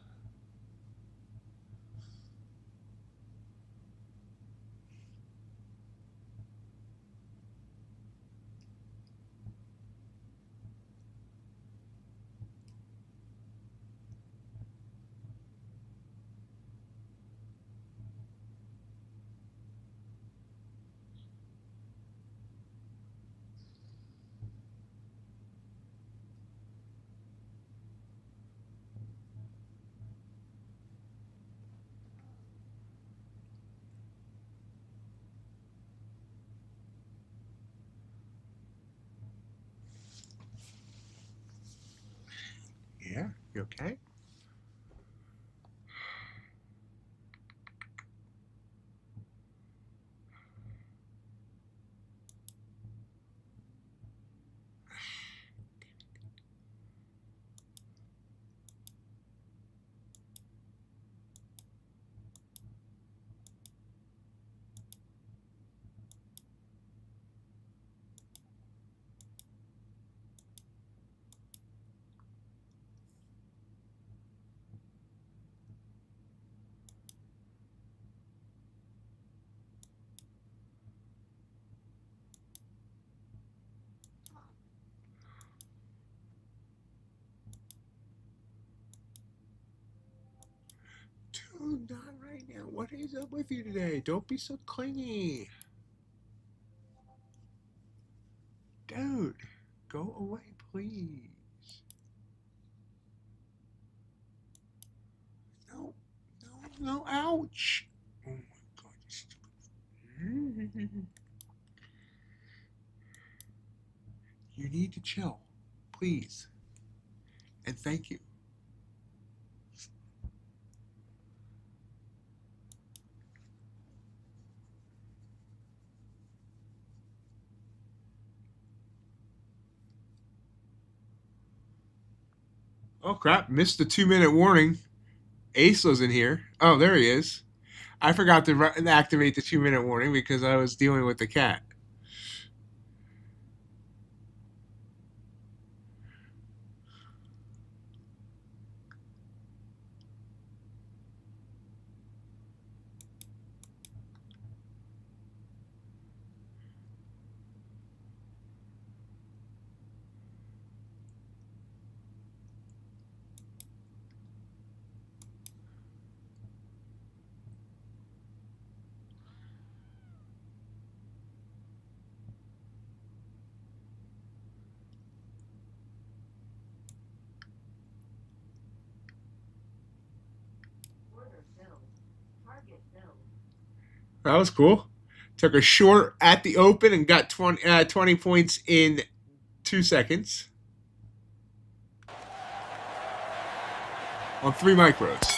Yeah, you okay? Dude, not right now. What is up with you today? Don't be so clingy. Dude, go away, please. No, no, ouch. Oh my god, you stupid. You need to chill, please. And thank you. Oh crap, missed the 2-minute warning. Ace was in here. Oh, there he is. I forgot to activate the 2-minute warning because I was dealing with the cat. That was cool. Took a short at the open and got 20 points in 2 seconds on 3 micros.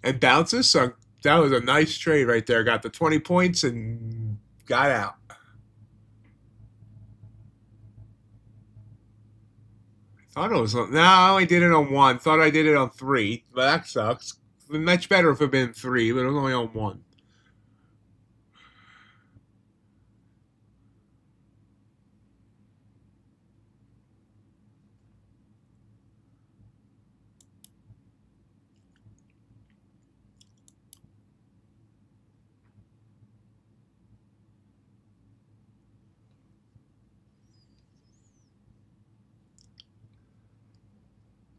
And bounces, so that was a nice trade right there. Got the 20 points and got out. Thought it was no, I only did it on 1. Thought I did it on 3, but that sucks. Much better if it had been 3, but it was only on 1.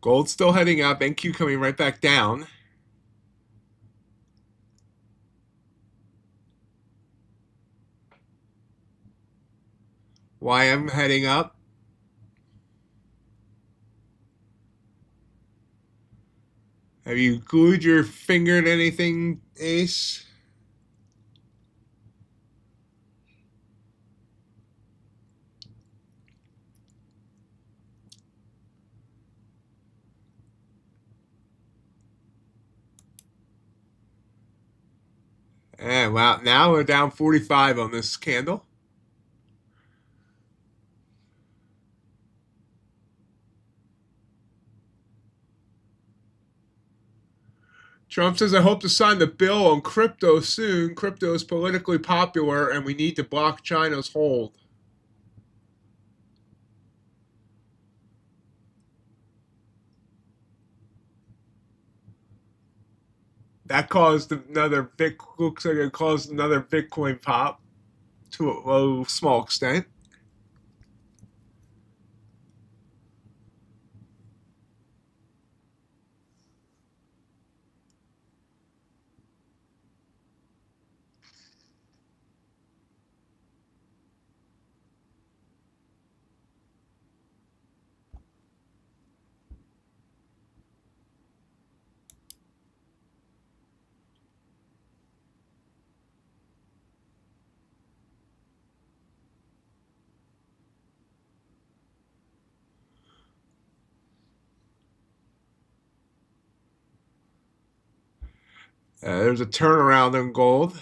Gold still heading up, NQ coming right back down. YM heading up. Have you glued your finger to anything, Ace? And wow, now we're down 45 on this candle. Trump says, I hope to sign the bill on crypto soon. Crypto is politically popular and we need to block China's hold. That caused another looks like it caused another Bitcoin pop to a small extent. There's a turnaround in gold.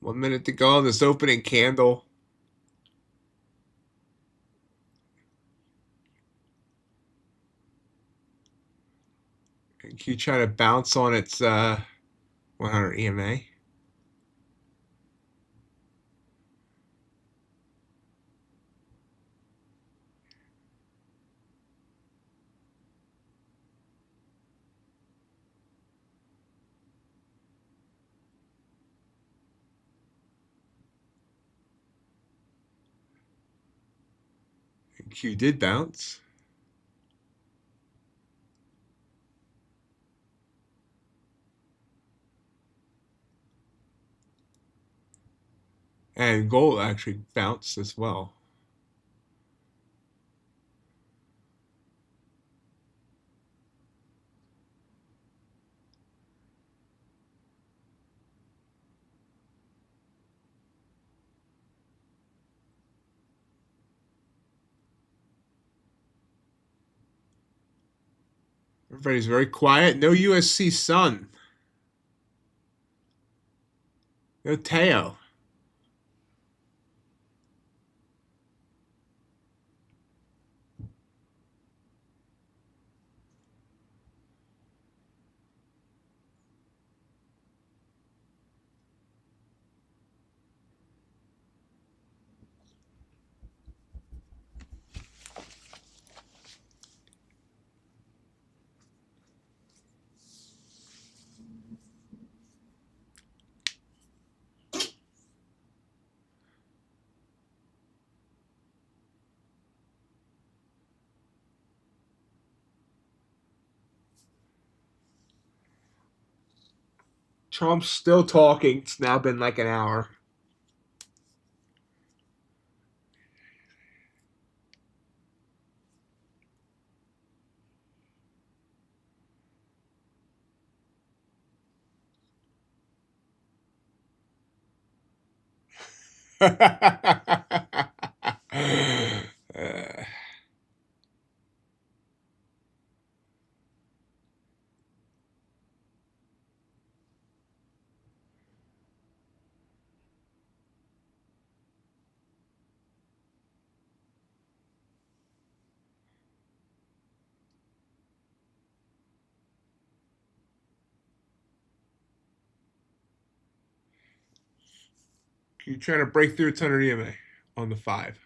One minute to go on this opening candle. NQ trying to bounce on its 100 EMA. Q did bounce. And gold actually bounced as well. Everybody's very quiet. No USC Sun. No Teo. Trump's still talking. It's now been like an hour. You're trying to break through its 100 EMA on the 5.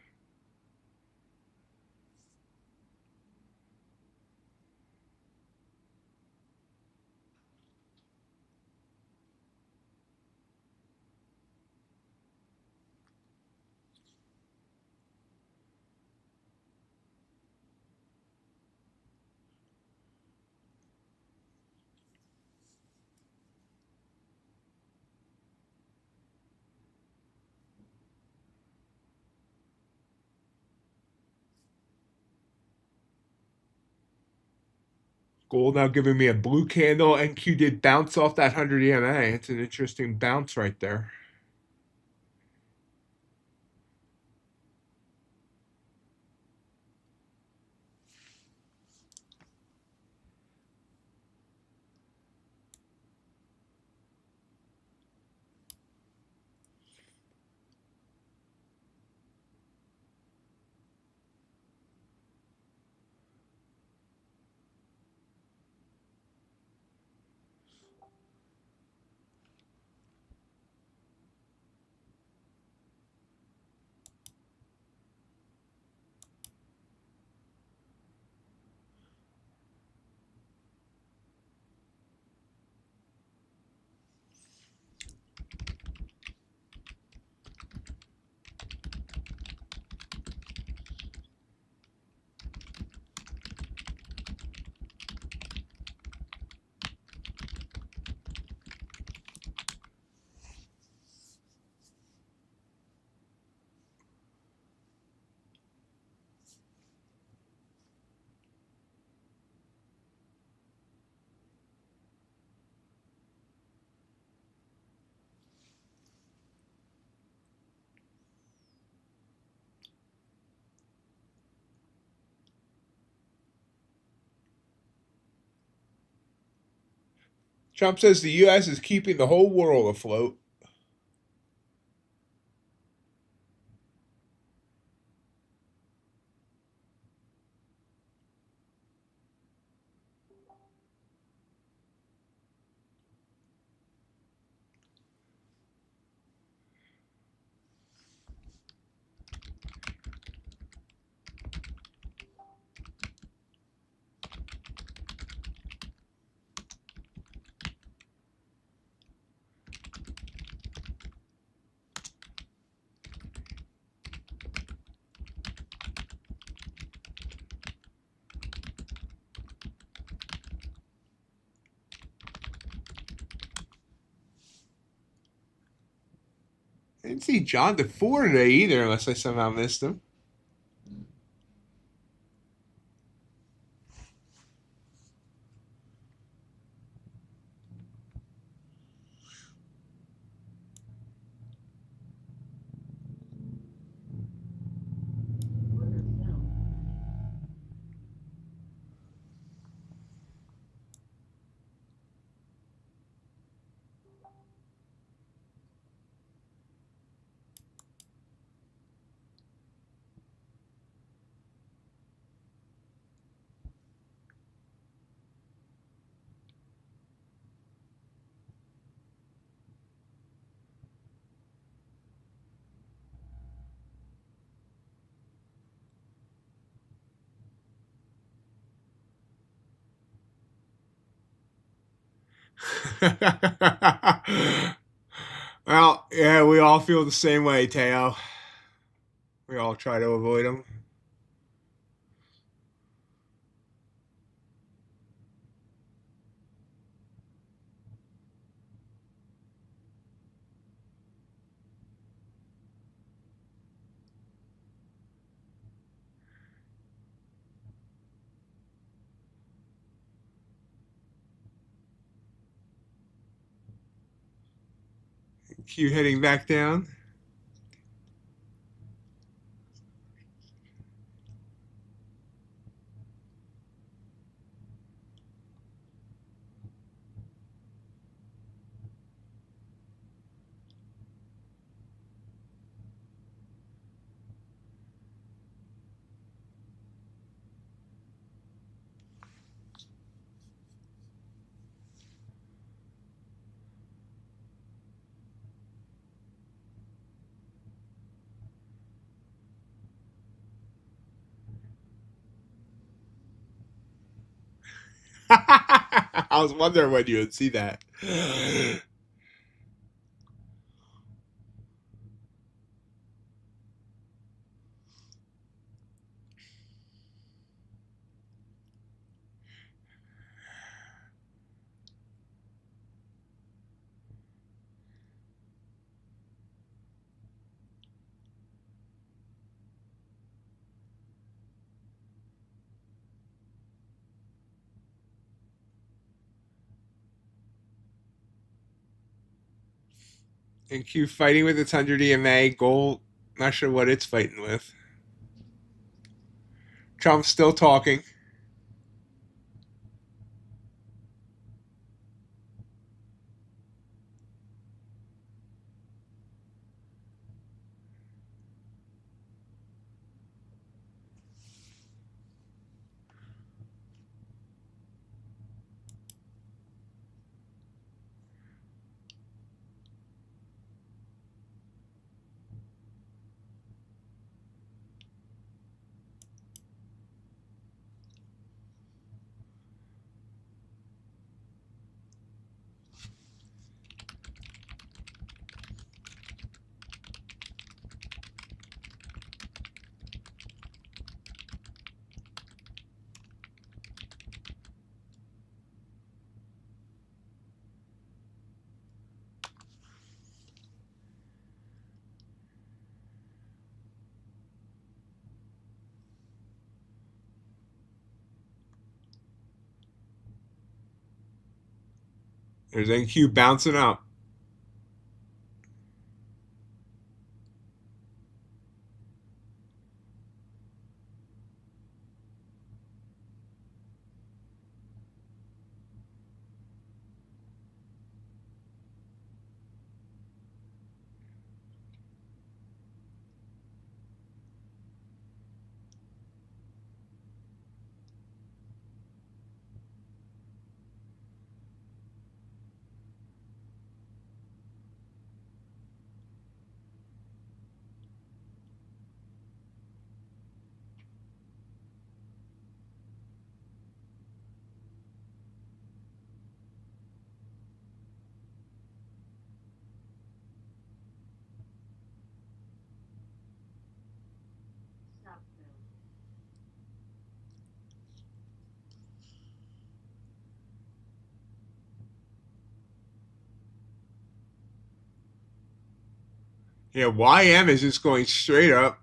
Gold now giving me a blue candle, and Q did bounce off that 100 EMA. It's an interesting bounce right there. Trump says the U.S. is keeping the whole world afloat. didn't see John DeFore today either, unless I somehow missed him. Well, yeah, we all feel the same way, Teo. We all try to avoid them. Q heading back down. I was wondering when you would see that. And Q fighting with its 100 EMA. Gold, not sure what it's fighting with. Trump's still talking. There's NQ bouncing up. Yeah, YM is just going straight up.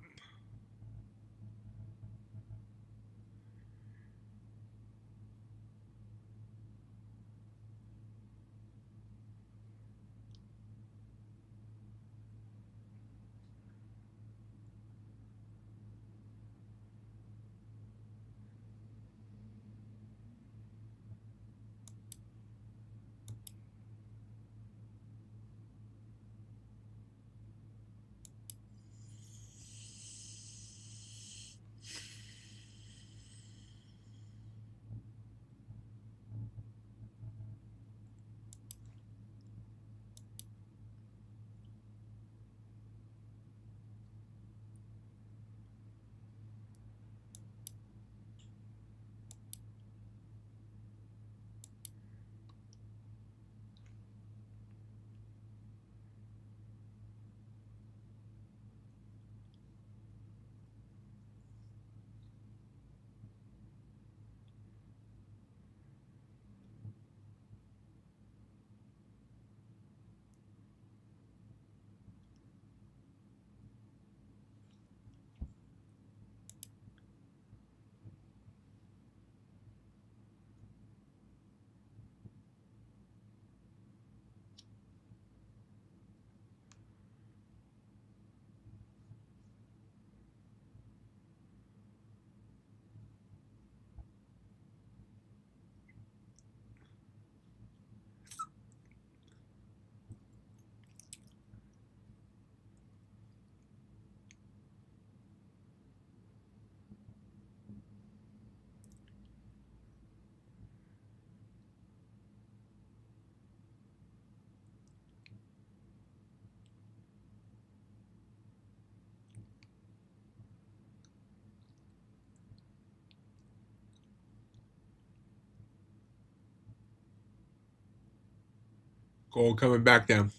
Gold coming back down.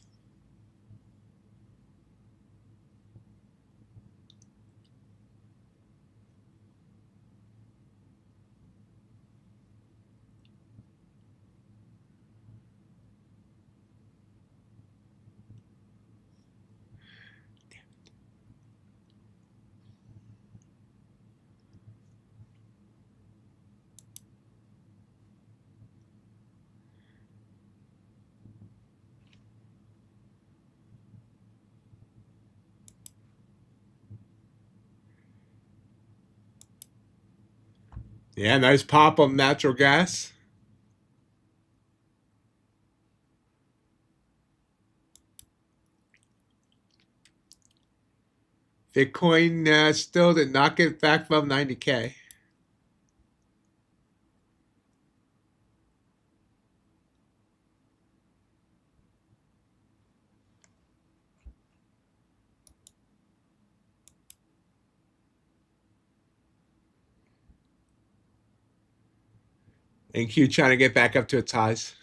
Yeah, nice pop on natural gas. Bitcoin still did not get back above 90K. And Q trying to get back up to its highs.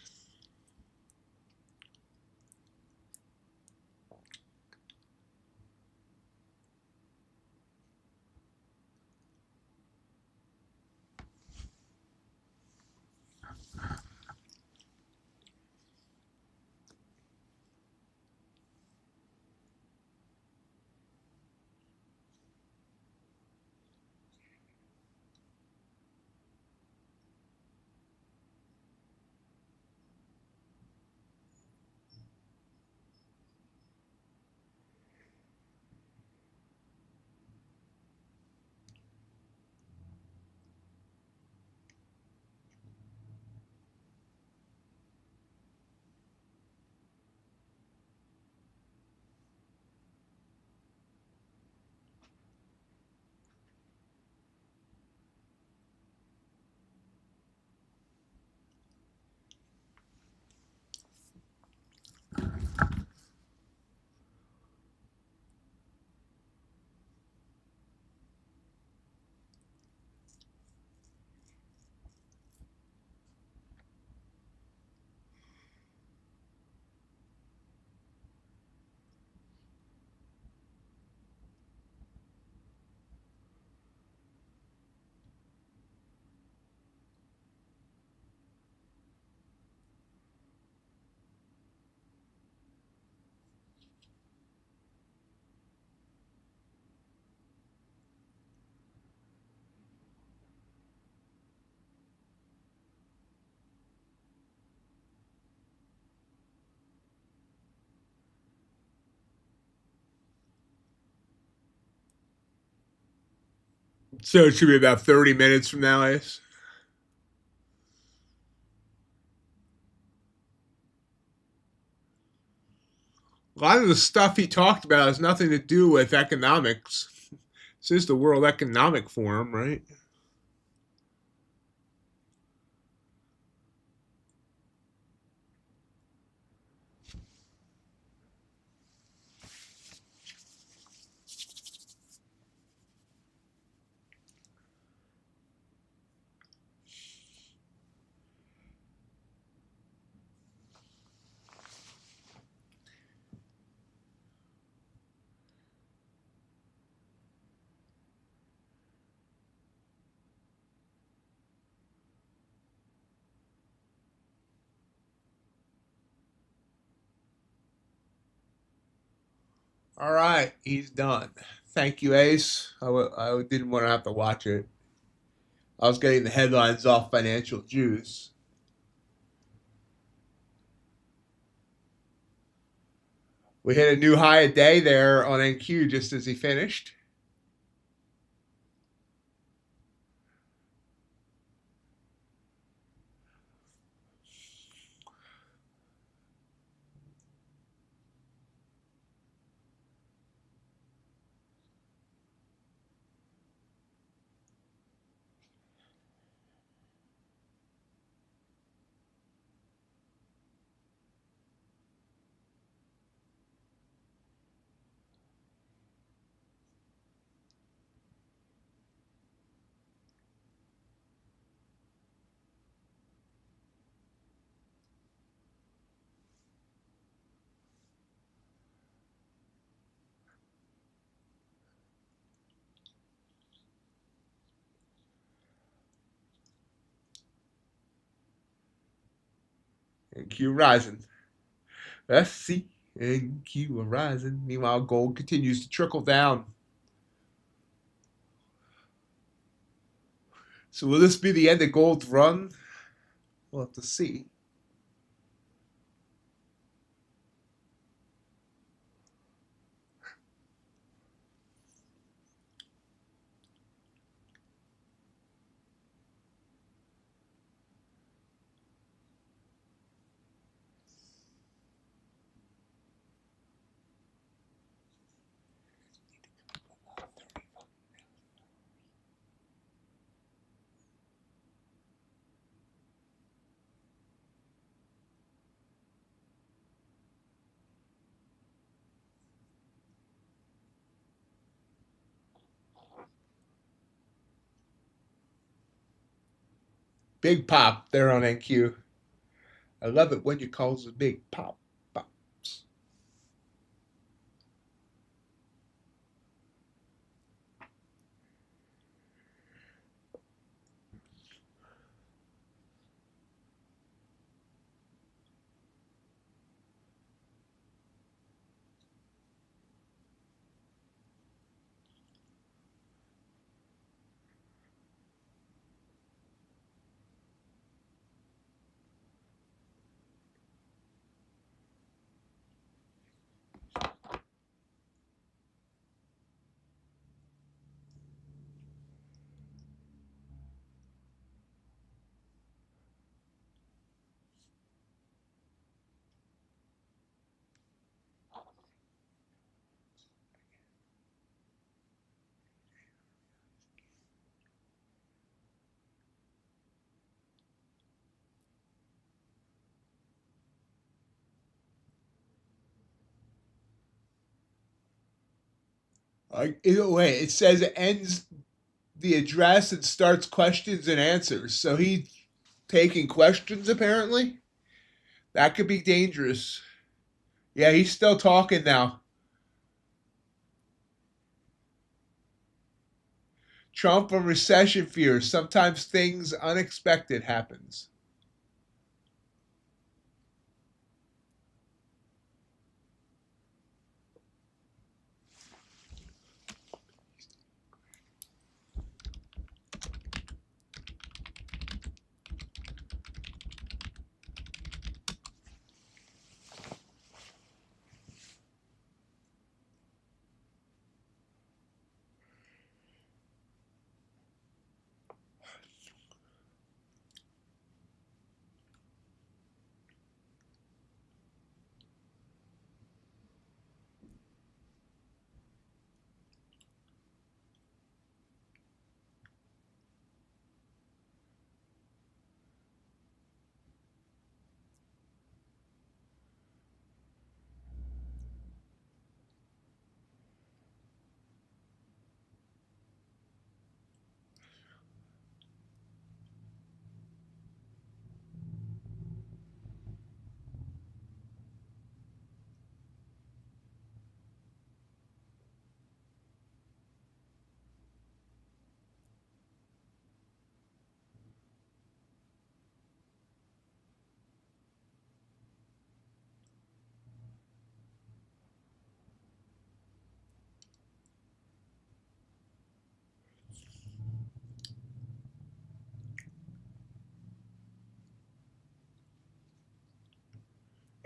So it should be about 30 minutes from now, Ace. A lot of the stuff he talked about has nothing to do with economics. This is the World Economic Forum, right? All right, he's done. Thank you, Ace. I didn't want to have to watch it. I was getting the headlines off Financial Juice. We hit a new high a day there on NQ just as he finished. NQ rising. Let's see. NQ rising. Meanwhile, gold continues to trickle down. So will this be the end of gold's run? We'll have to see. Big pop there on NQ. I love it when you calls a big pop. Pops. Either way, it says it ends the address and starts questions and answers. So he's taking questions apparently. That could be dangerous. Yeah, he's still talking now. Trump and recession fears. Sometimes things unexpected happens.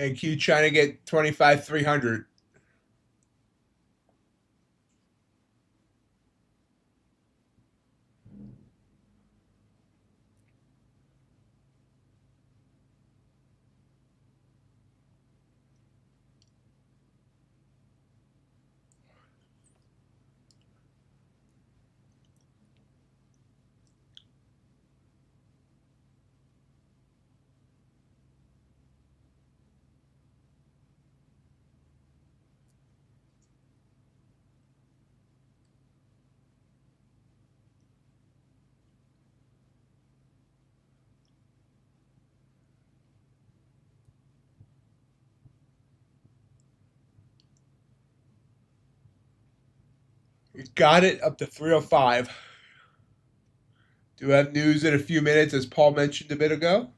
And Q trying to get 25,300. Got it up to 305. Do we have news in a few minutes, as Paul mentioned a bit ago?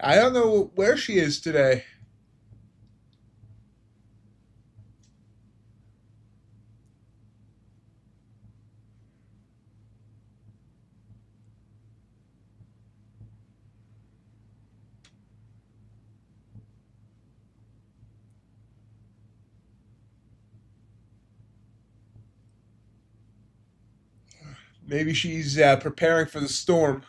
I don't know where she is today. Maybe she's preparing for the storm.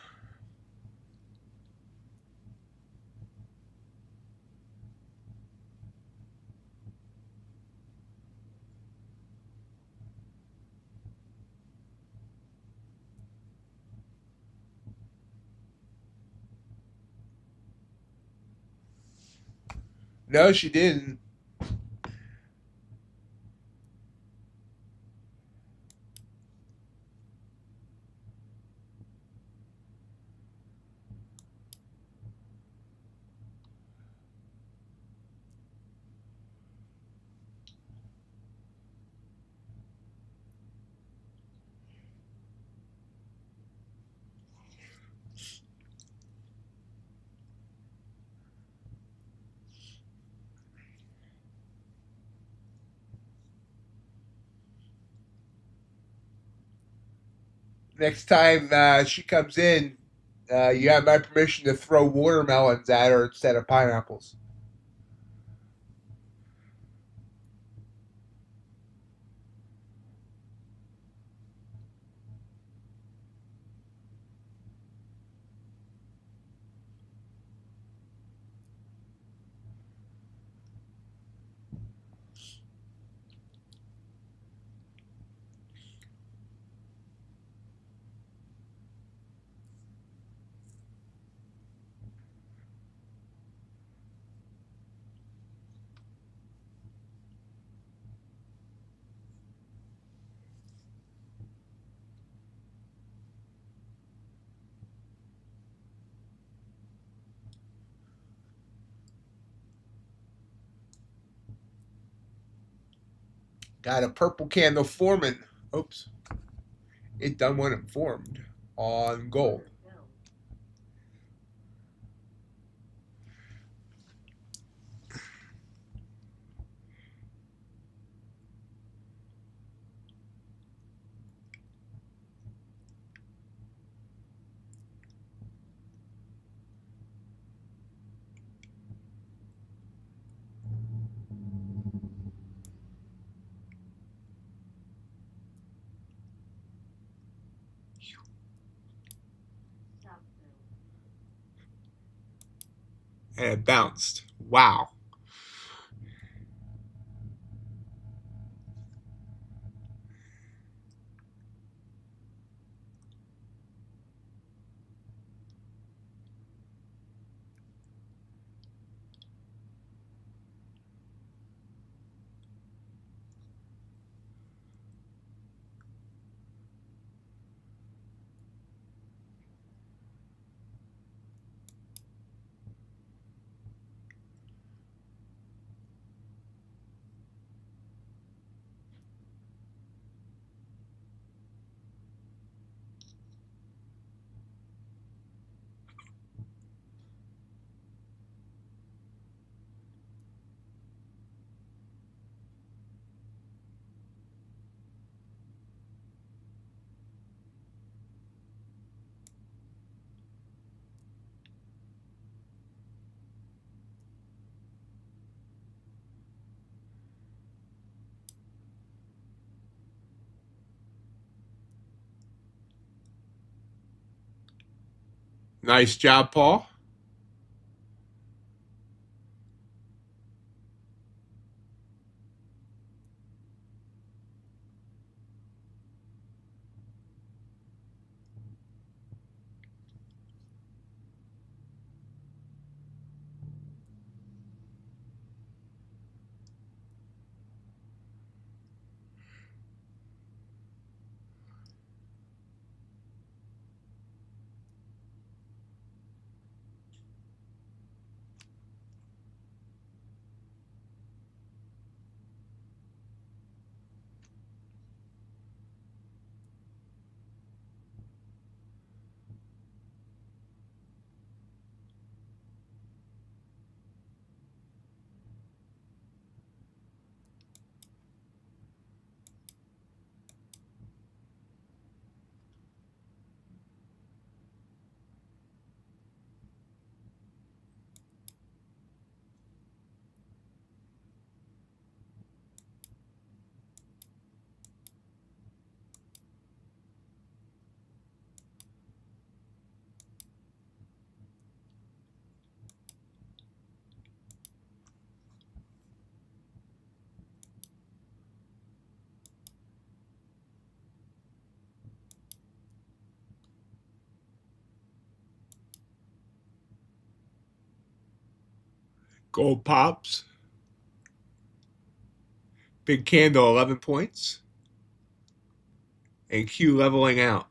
No, she didn't. Next time she comes in, you have my permission to throw watermelons at her instead of pineapples. Got a purple candle forming. Oops. It done when it formed on gold. And it bounced. Wow. Nice job, Paul. Gold pops. Big candle, 11 points. And Q leveling out.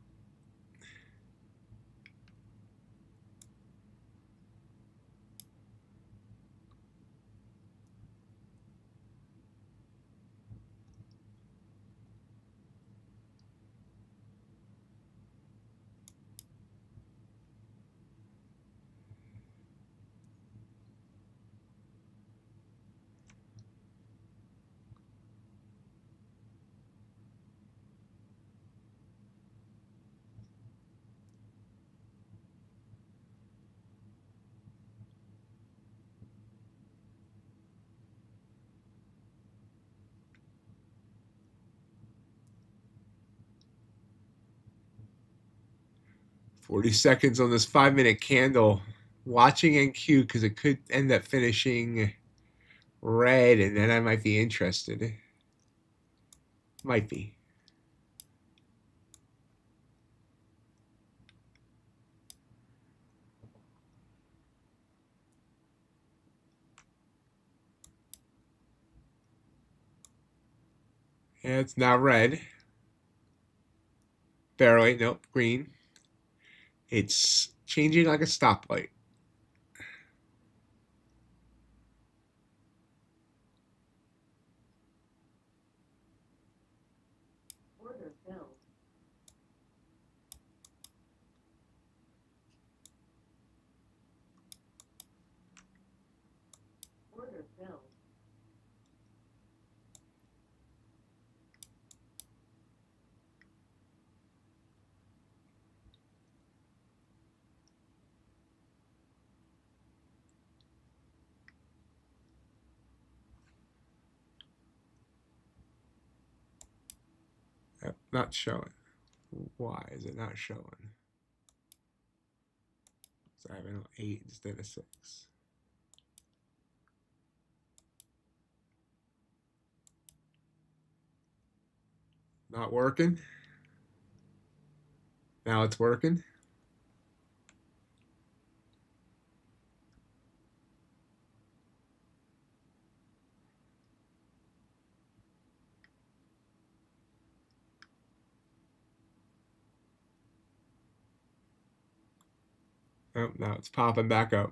$40 on this 5-minute candle. Watching NQ because it could end up finishing red, and then I might be interested. Might be. Yeah, it's now red. Barely, nope, green. It's changing like a stoplight. Order filled. Order filled. Not showing. Why is it not showing? So I have an 8 instead of 6. Not working. Now it's working. Oh, now it's popping back up.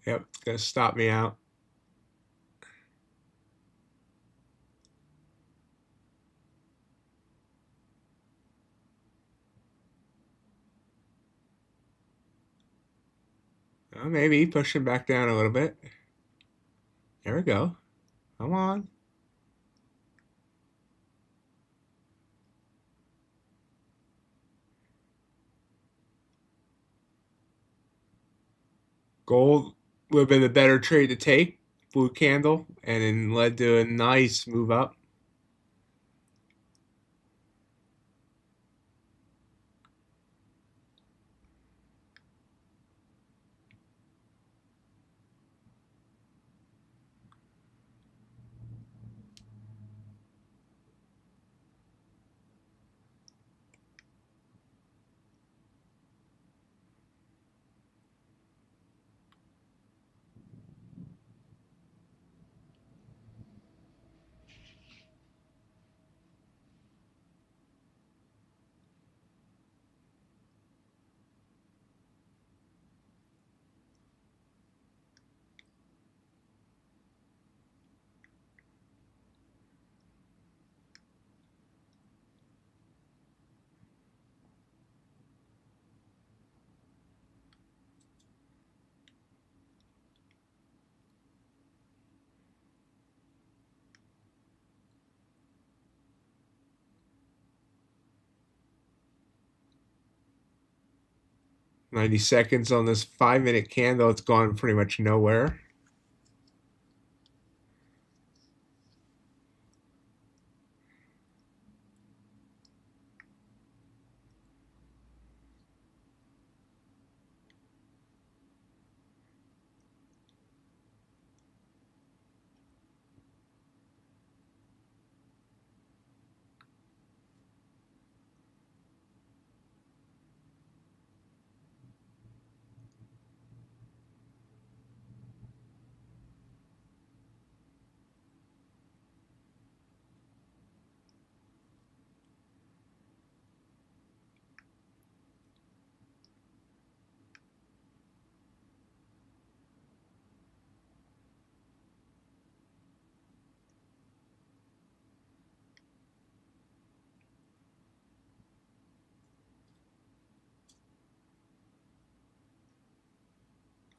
Yep, it's going to stop me out. Maybe pushing back down a little bit. There we go. Come on. Gold would have been the better trade to take. Blue candle, and then led to a nice move up. "90 seconds on this 5-minute candle. It's gone pretty much nowhere.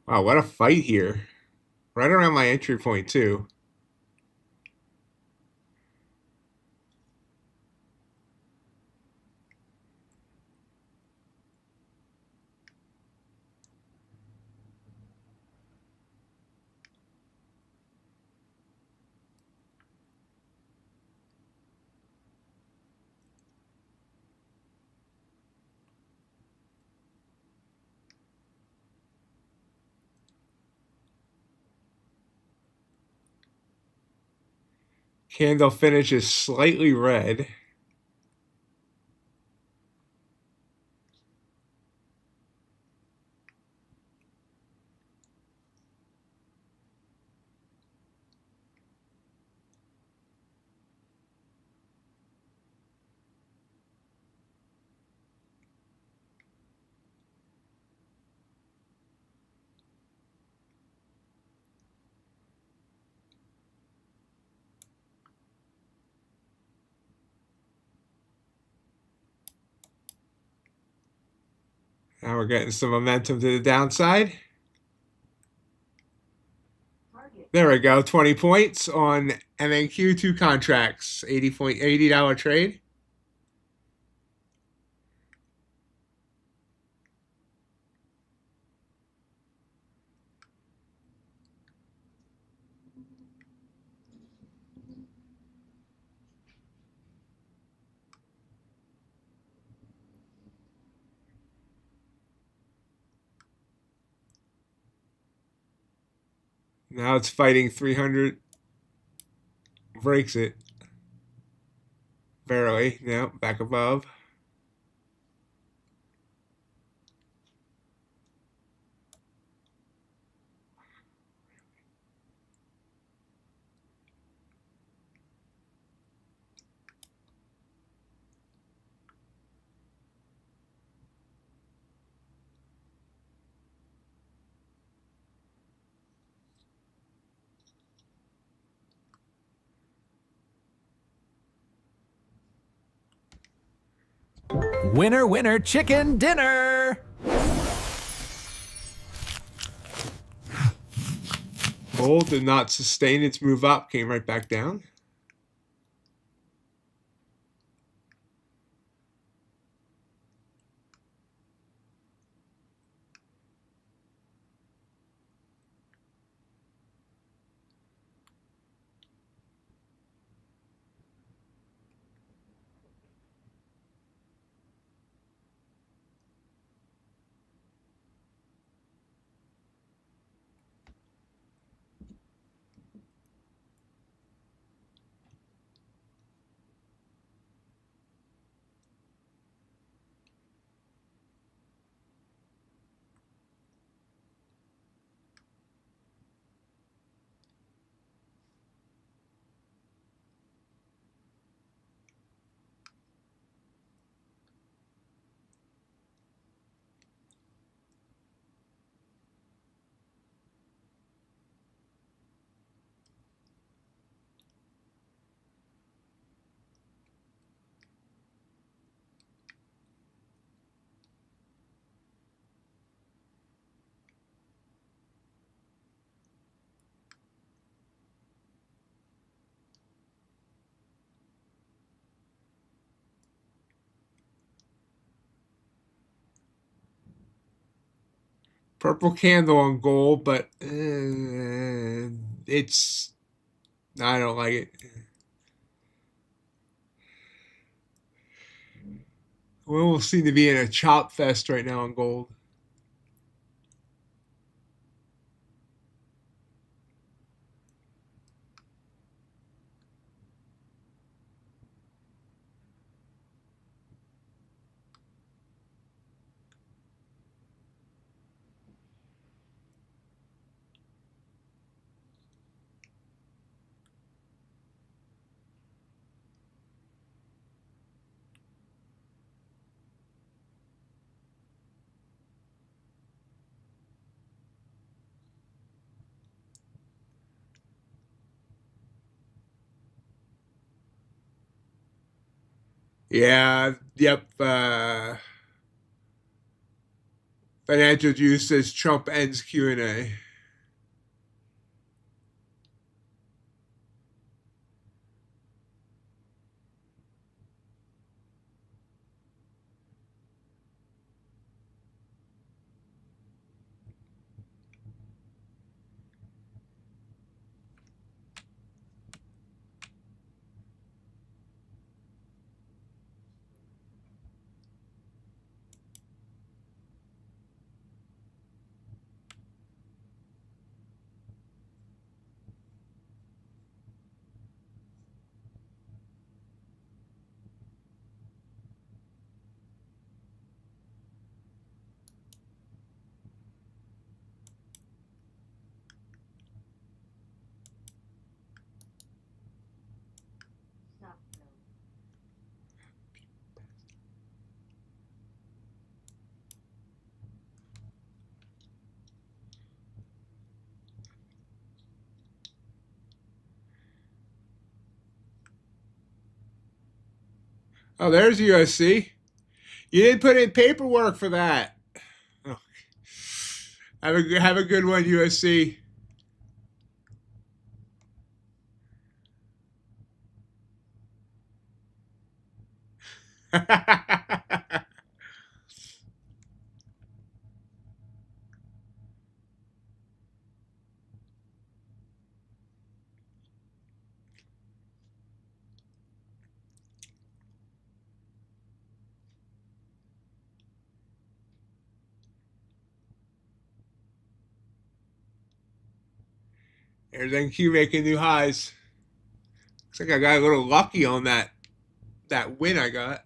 Wow, what a fight here. Right around my entry point, too. Candle finish is slightly red. Now we're getting some momentum to the downside. There we go, 20 points on MNQ, 2 contracts, $80 trade. Now it's fighting 300. Breaks it. Barely. No, back above. Winner, winner, chicken dinner! Gold did not sustain its move up, came right back down. Purple candle on gold, but it's, I don't like it. We almost seem to be in a chop fest right now on gold. Yeah, yep. Financial Juice says Trump ends Q&A. Stop them. Oh, there's USC. You didn't put in paperwork for that. Oh. Have a good one, USC. There's NQ making new highs. Looks like I got a little lucky on that win I got.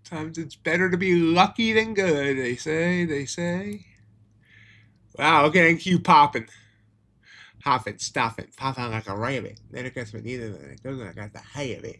Sometimes it's better to be lucky than good, they say. Wow, look at NQ popping. Hopping, stopping, popping like a rabbit. Then it gets me neither than it goes and I got the hay of it.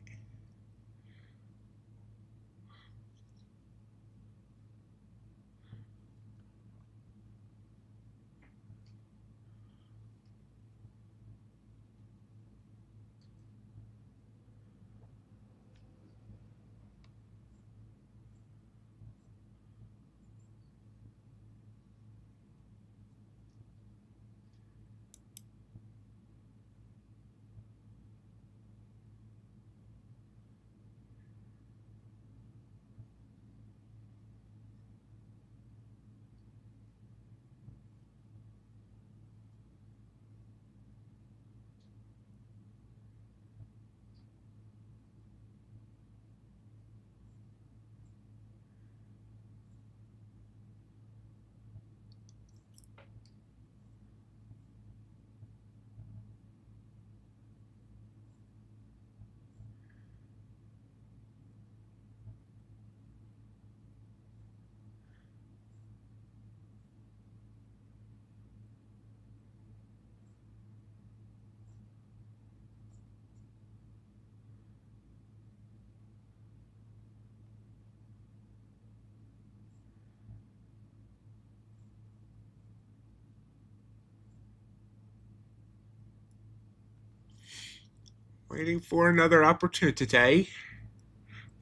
Waiting for another opportunity.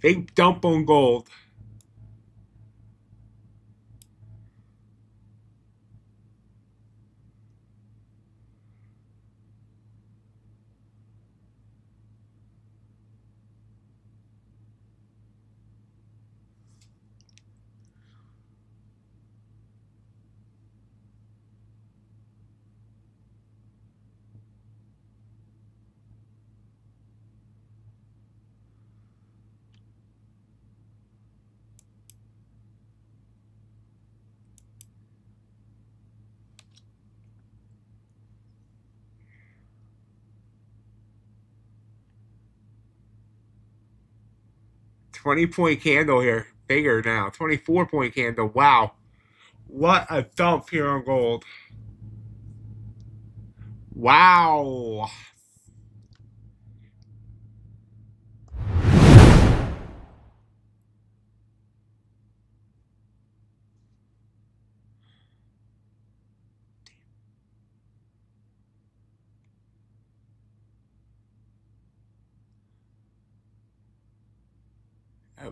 Big dump on gold. $20-point candle here. Bigger now. 24-point candle. Wow. What a dump here on gold. Wow.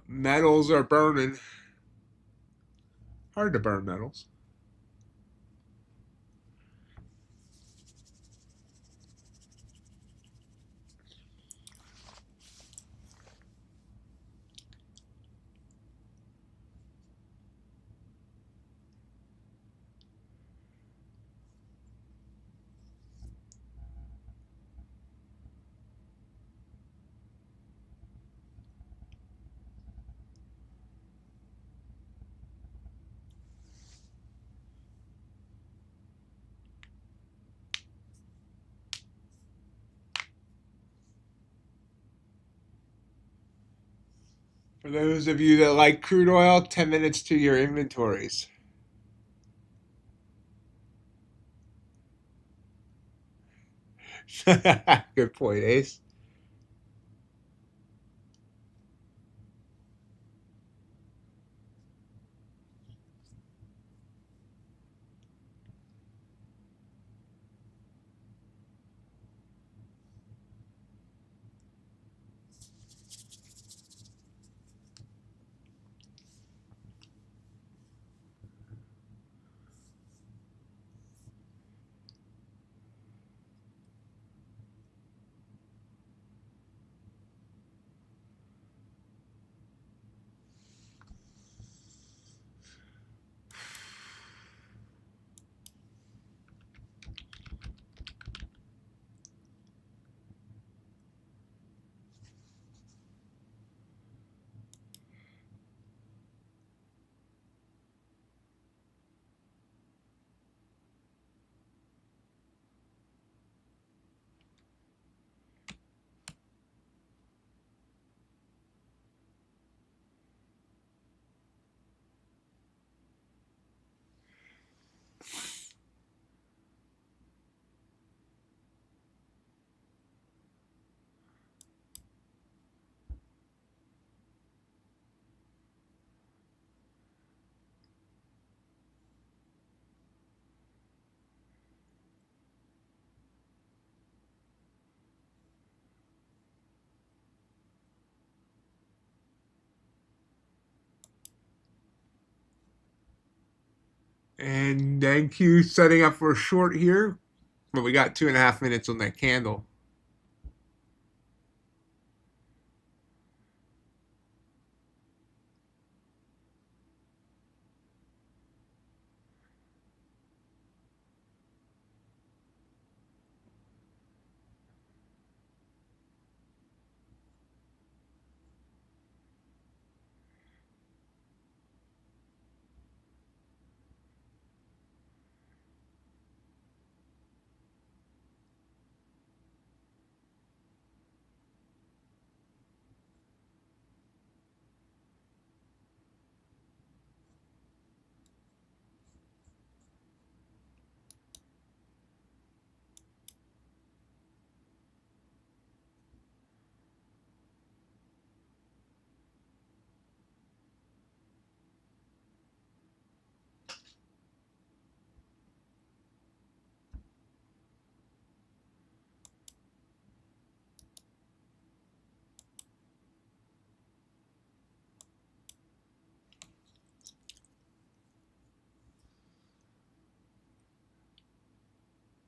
Metals are burning. Hard to burn metals. For those of you that like crude oil, 10 minutes to your inventories. Good point, Ace. And then Q setting up for a short here. But we got 2.5 minutes on that candle.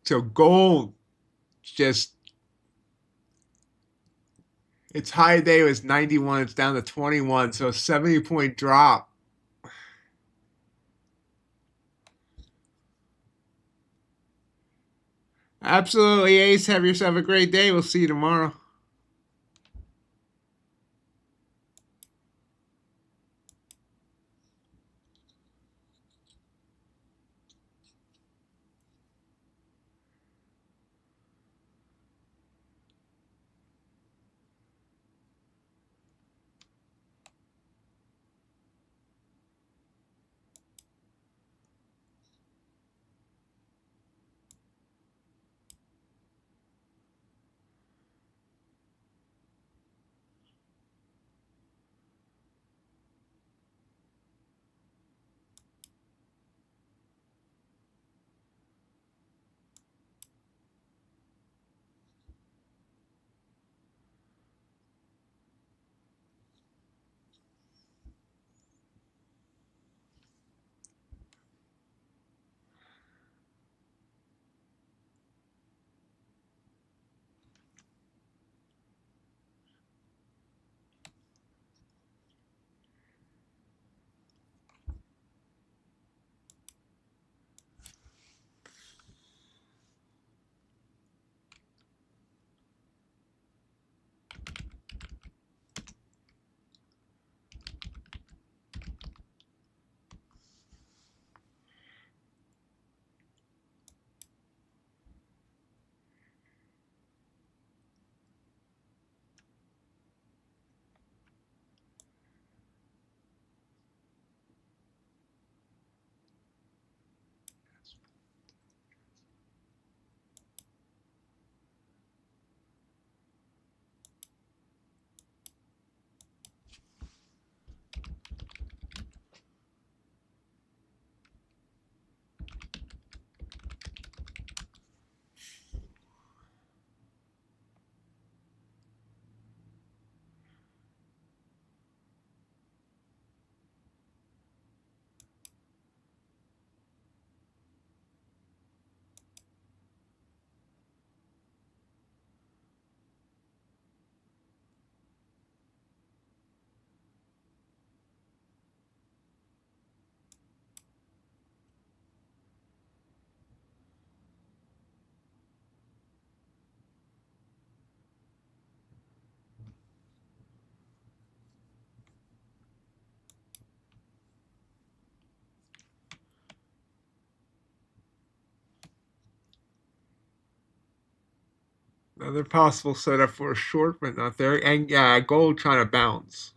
So gold just, its high day was 91. It's down to 21. So a 70-point drop. Absolutely, Ace. Have yourself a great day. We'll see you tomorrow. Another possible setup for a short, but not there. And gold trying to bounce.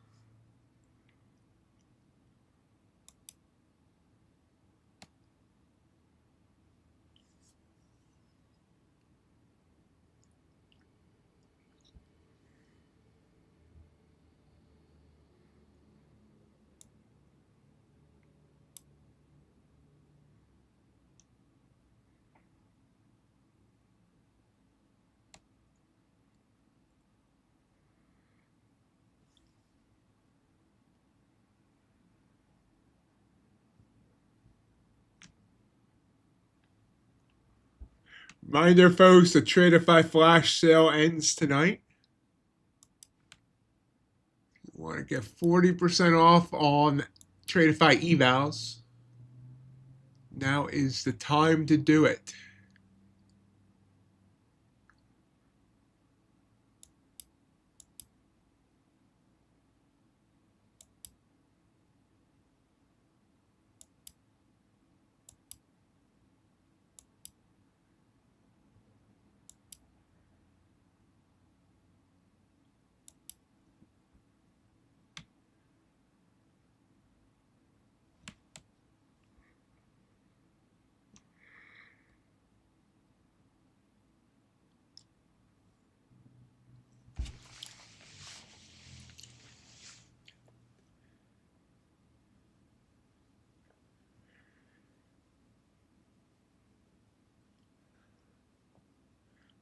Reminder, folks, the Tradify flash sale ends tonight. You want to get 40% off on Tradify evals. Now is the time to do it.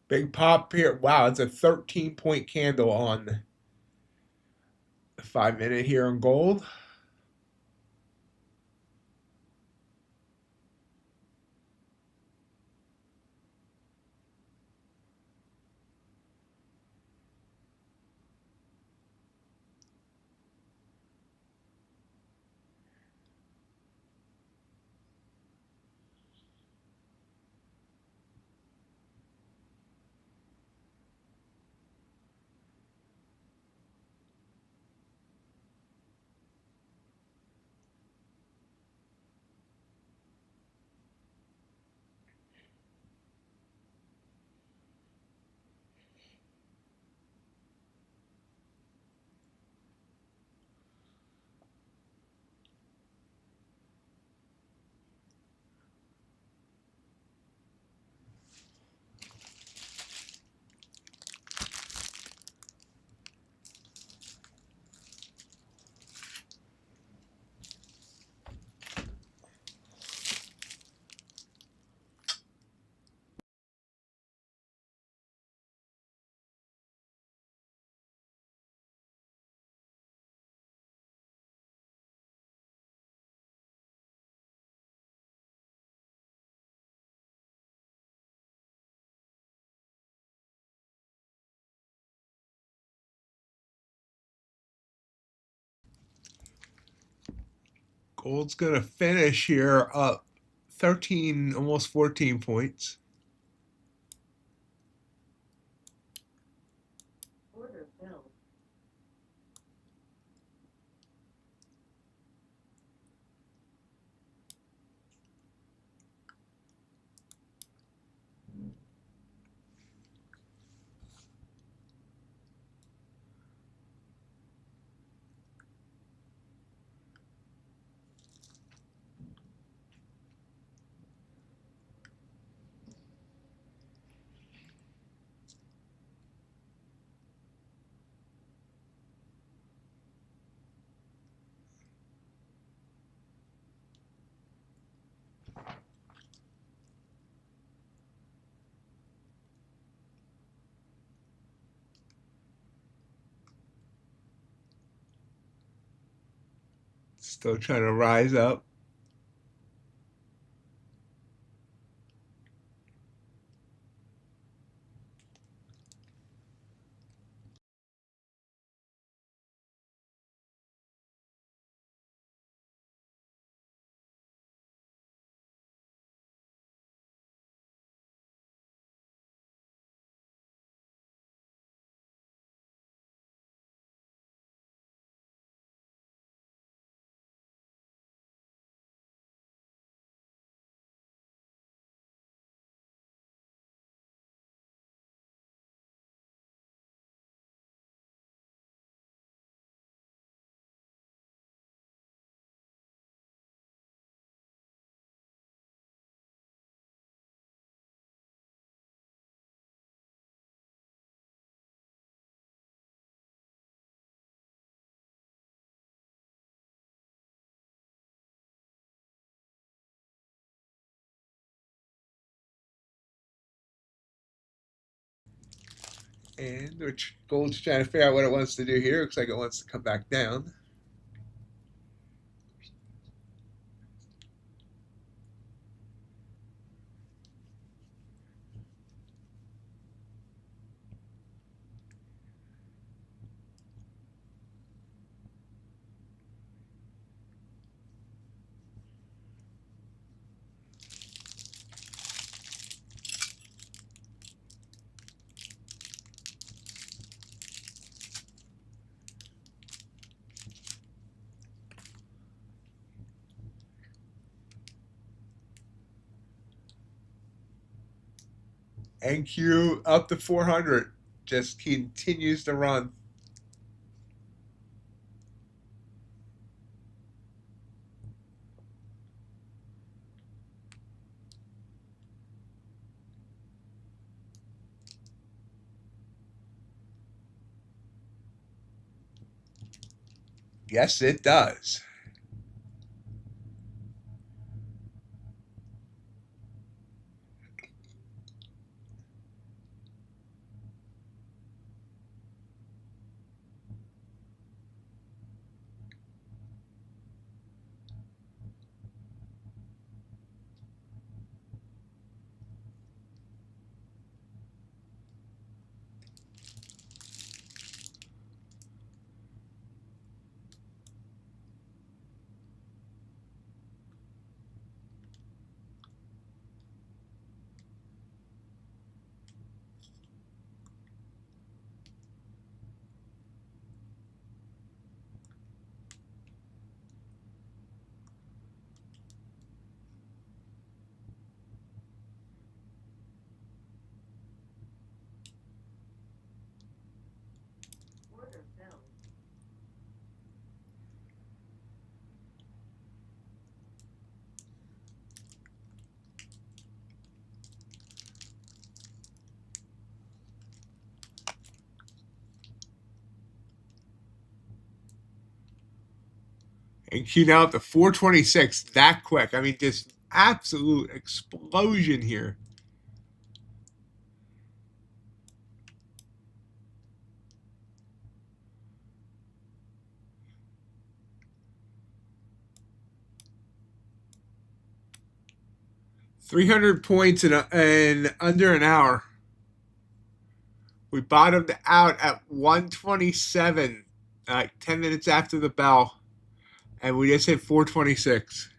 Big pop here. Wow, it's a 13-point candle on the 5-minute here on gold. Gold's going to finish here up 13, almost 14 points. Order filled. Still trying to rise up. And Gold's trying to figure out what it wants to do here. Looks like it wants to come back down. NQ up to 400. Just continues to run. Yes, it does. Order filled. NQ now up to 426. That quick. I mean, just absolute explosion here. $300 points in under an hour. We bottomed out at 127, 10 minutes after the bell. And we just hit 426.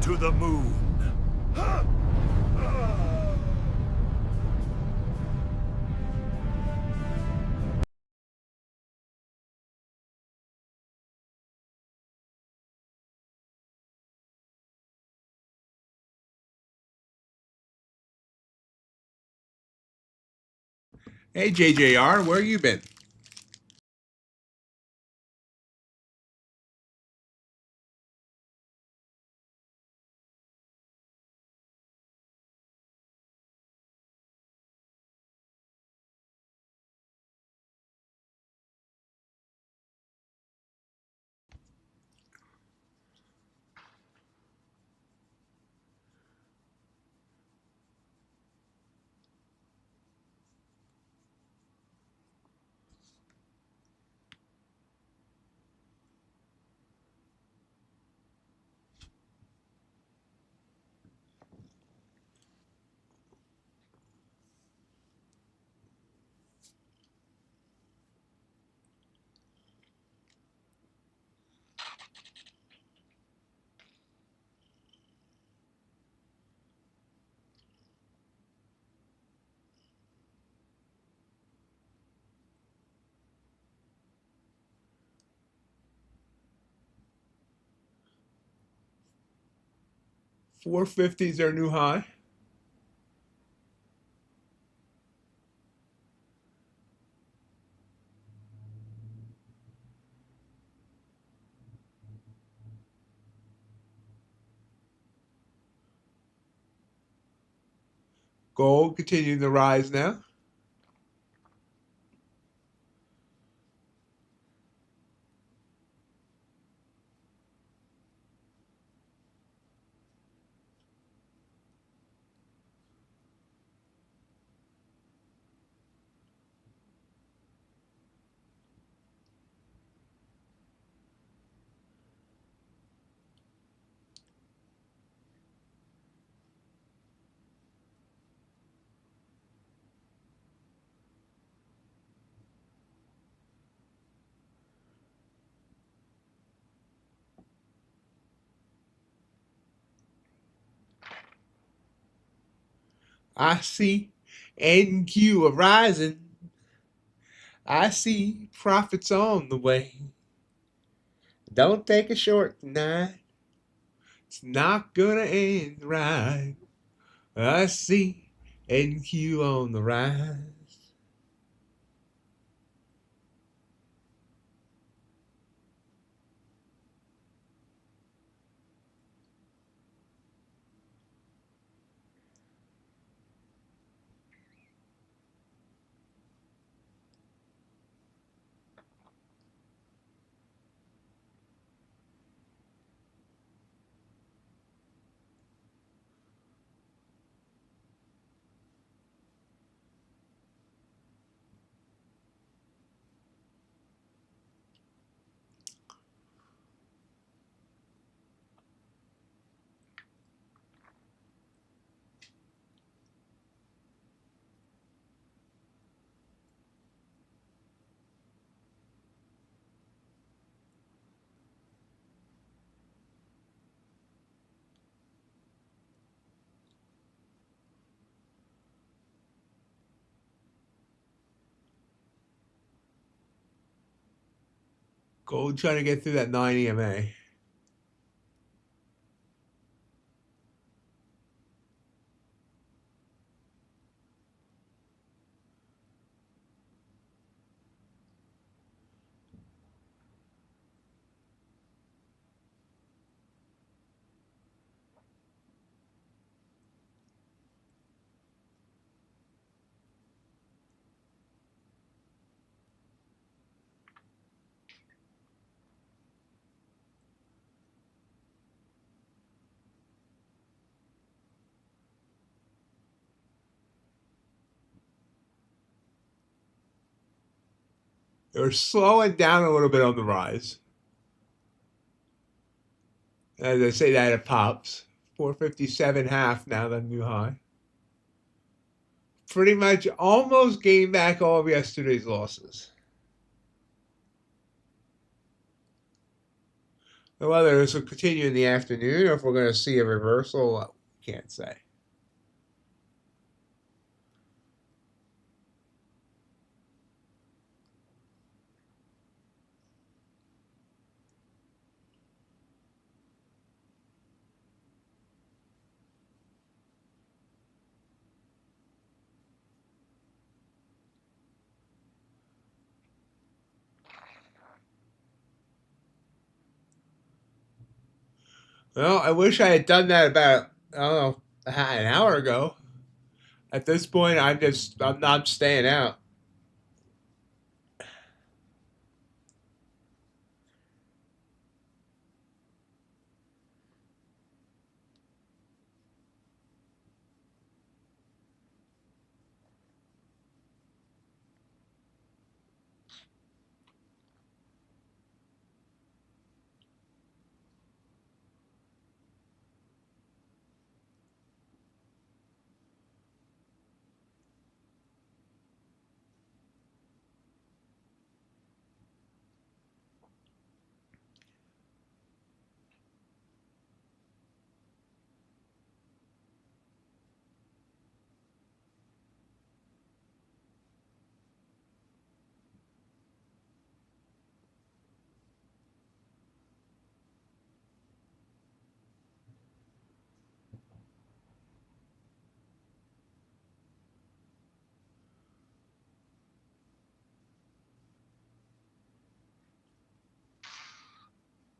To the moon. Hey, JJR, where you been? $450 is our new high. Gold continuing to rise now. I see NQ are rising. I see profits on the way. Don't take a short tonight. It's not gonna end right. I see NQ on the rise. Gold trying to get through that 9 EMA. They're slowing down a little bit on the rise. As I say that, it pops. 457.5 now, the new high. Pretty much almost gained back all of yesterday's losses. Whether this will continue in the afternoon or if we're going to see a reversal, can't say. Well, I wish I had done that about, I don't know, an hour ago. At this point, I'm not staying out.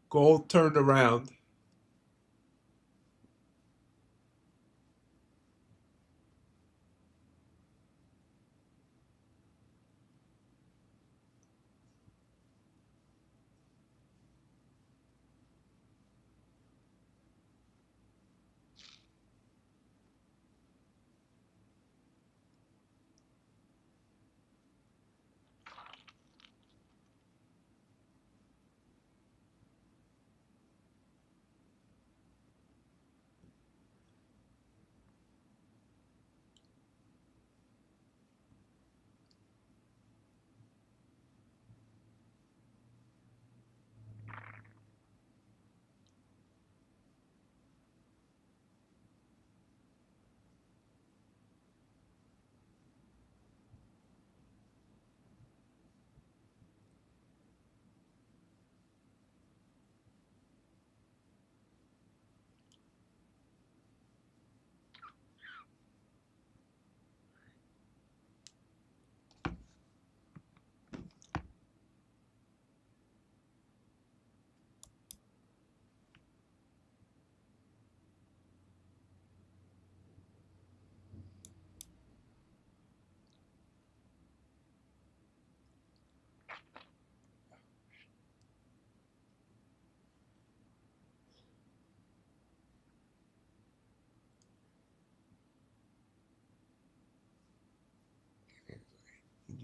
Gold turned around.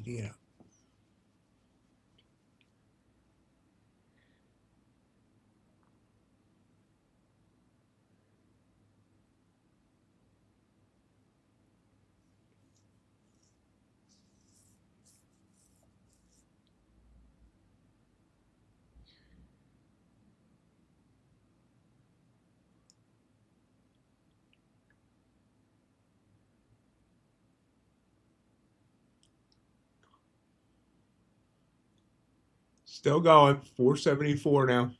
Yeah. Still going. 474 now.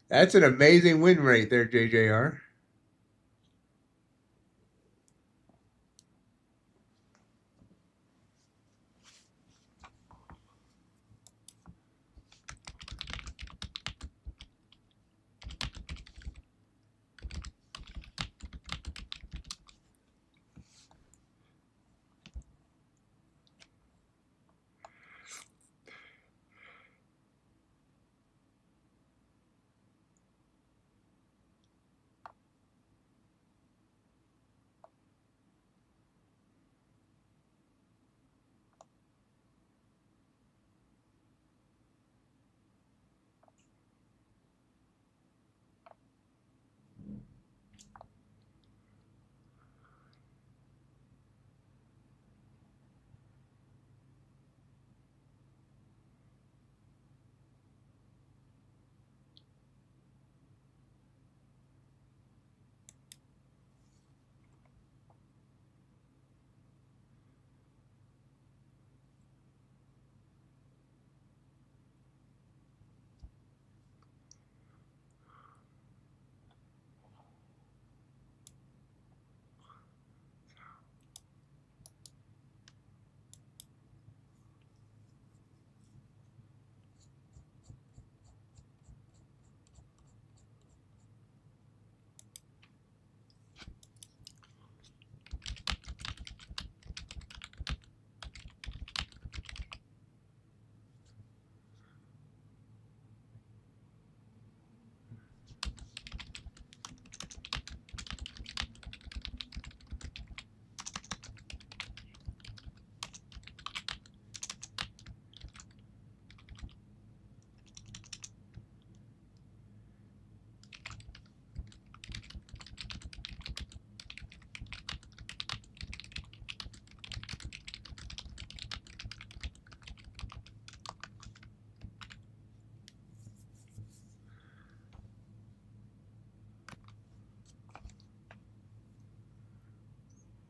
That's an amazing win rate there, JJR.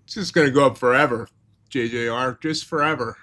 It's just going to go up forever, JJR. Just forever.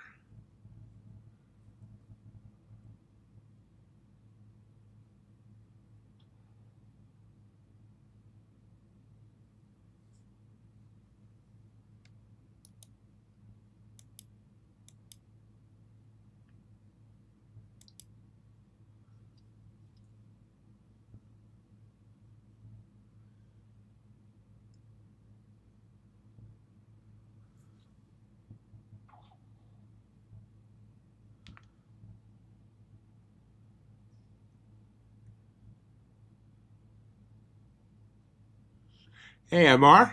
Hey, MR.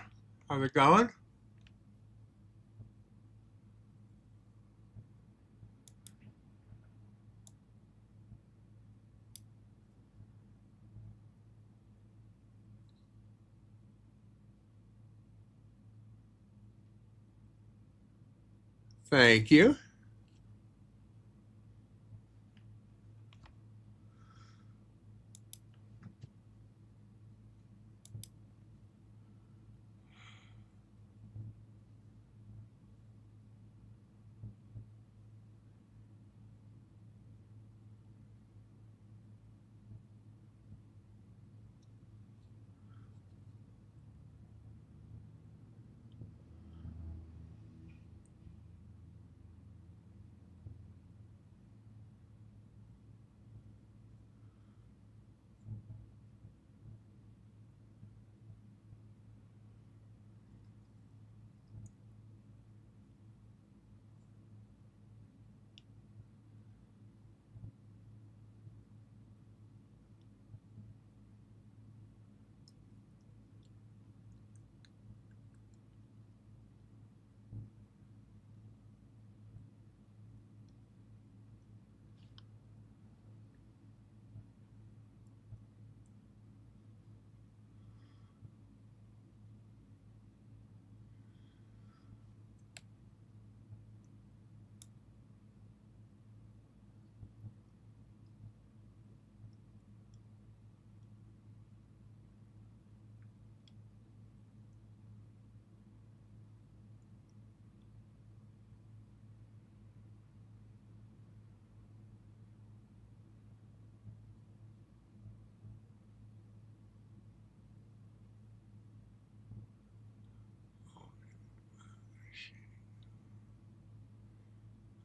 How's it going? Thank you.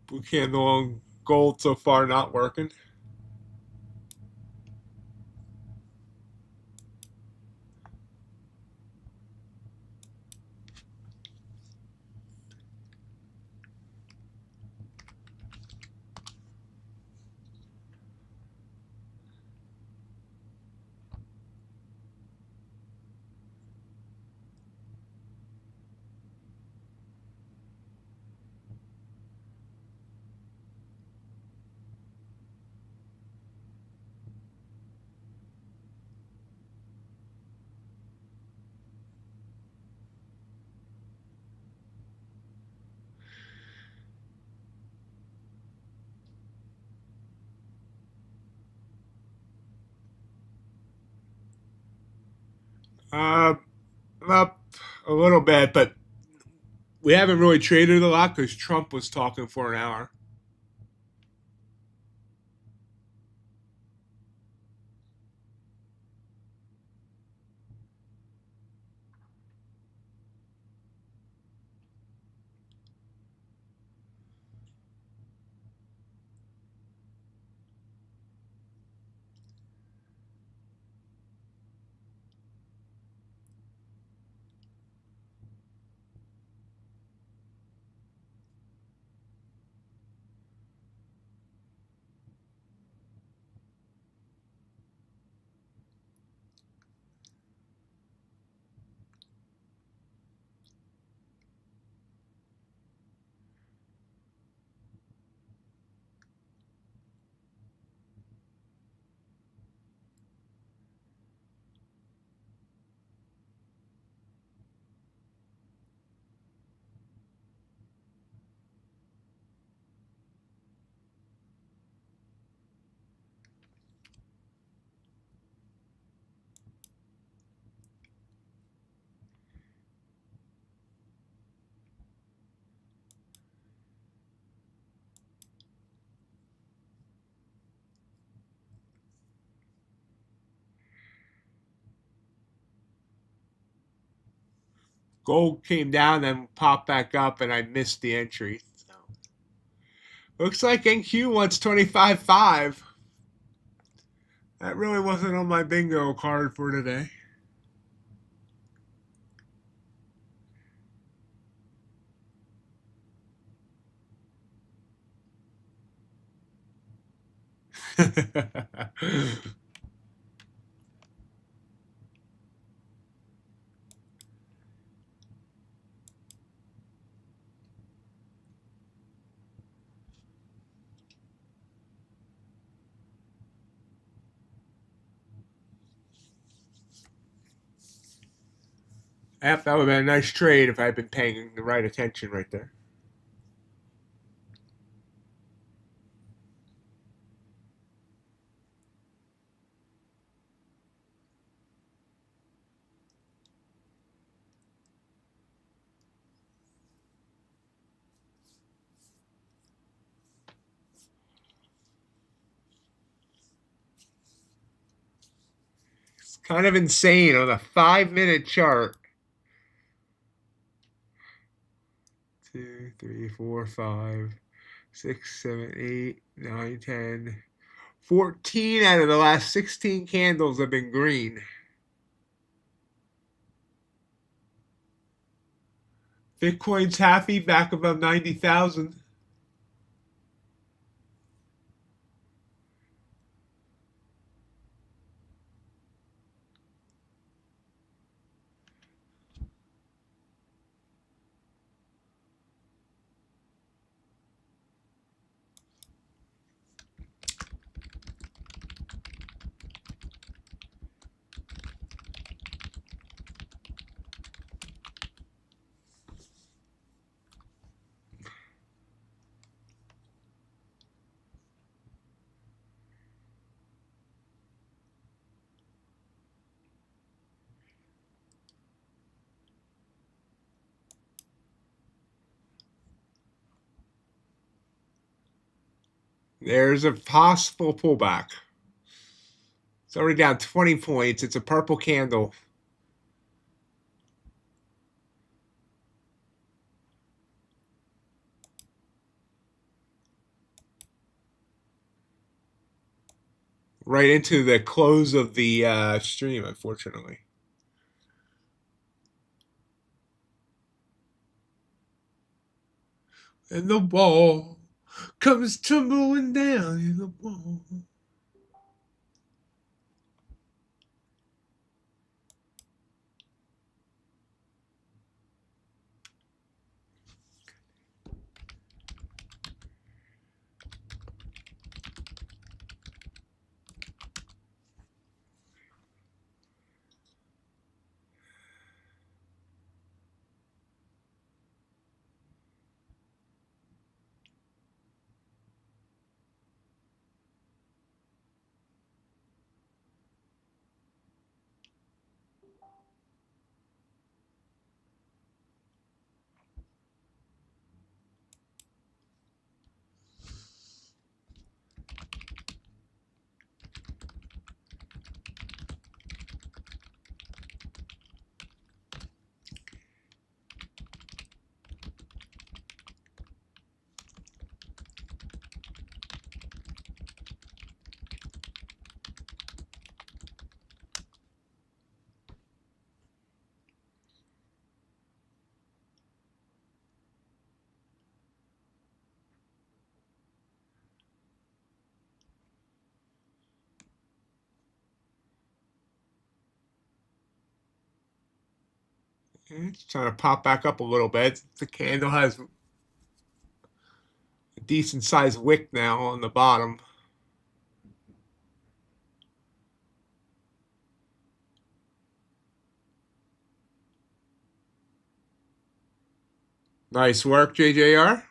blue candle on gold so far not working. I'm up a little bit, but we haven't really traded a lot because Trump was talking for an hour. Gold came down and popped back up, and I missed the entry. So. Looks like NQ wants 25.5. That really wasn't on my bingo card for today. Yep, that would have been a nice trade if I had been paying the right attention right there. It's kind of insane on a 5-minute chart. 2, 3, 4, 5, 6, 7, 8, 9, 10. 14 out of the last 16 candles have been green. Bitcoin's happy, back above 90,000. There's a possible pullback. It's already down 20 points. It's a purple candle. right into the close of the stream, unfortunately. And the ball comes tumbling down in the ball. It's trying to pop back up a little bit. The candle has a decent sized wick now on the bottom. Nice work, JJR.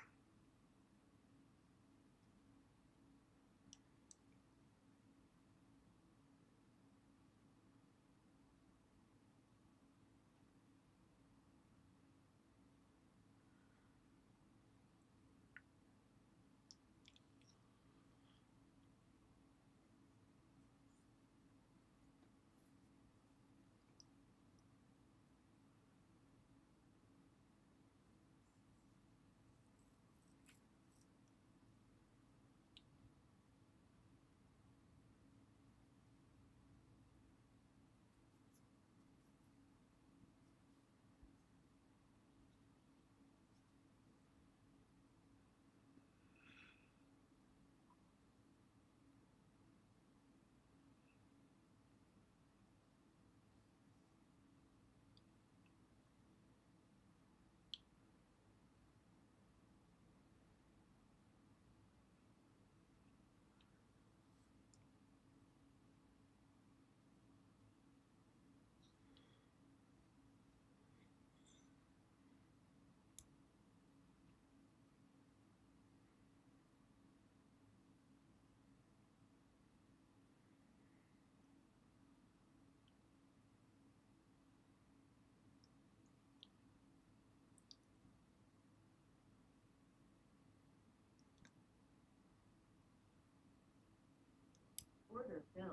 Order filled.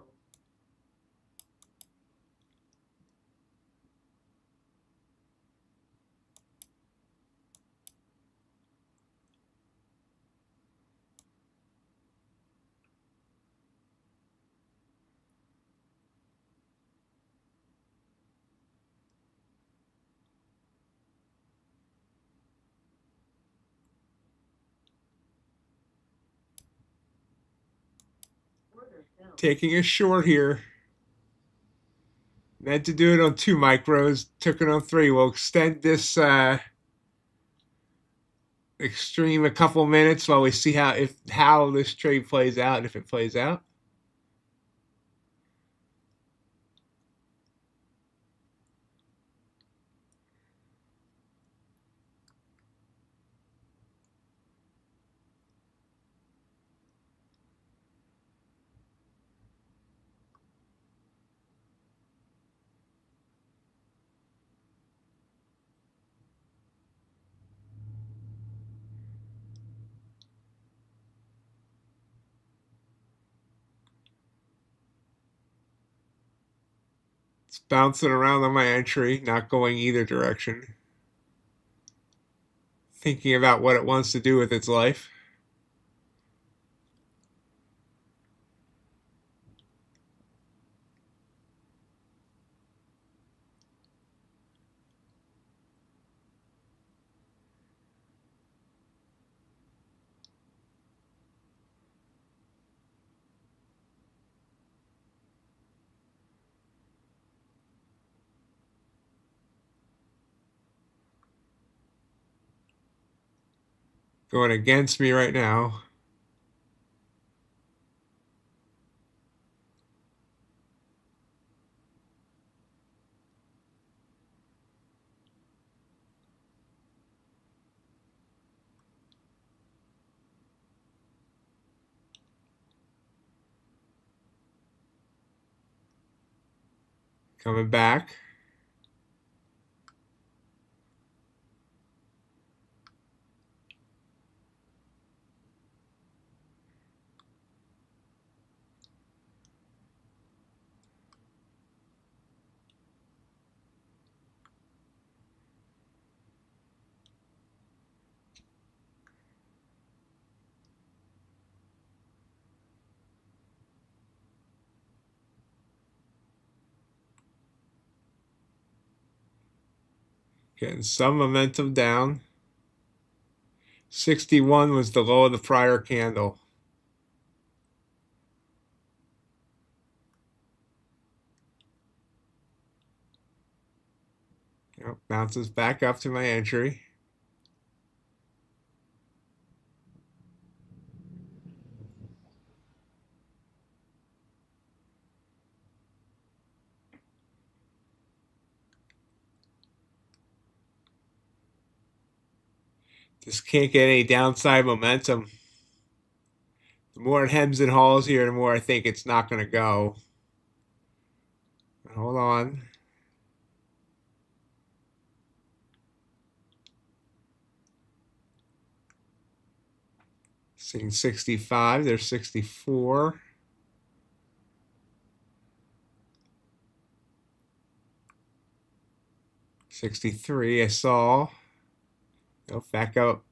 Order filled. Taking a short here. Meant to do it on 2 micros. Took it on 3. We'll extend this extreme a couple minutes while we see how this trade plays out and if it plays out. It's bouncing around on my entry, not going either direction. Thinking about what it wants to do with its life. going against me right now. Coming back. Getting some momentum down. 61 was the low of the prior candle. Yep, bounces back up to my entry. Just can't get any downside momentum. The more it hems and haws here, the more I think it's not going to go. Hold on. Seeing 65, there's 64. 63, I saw. Go back up.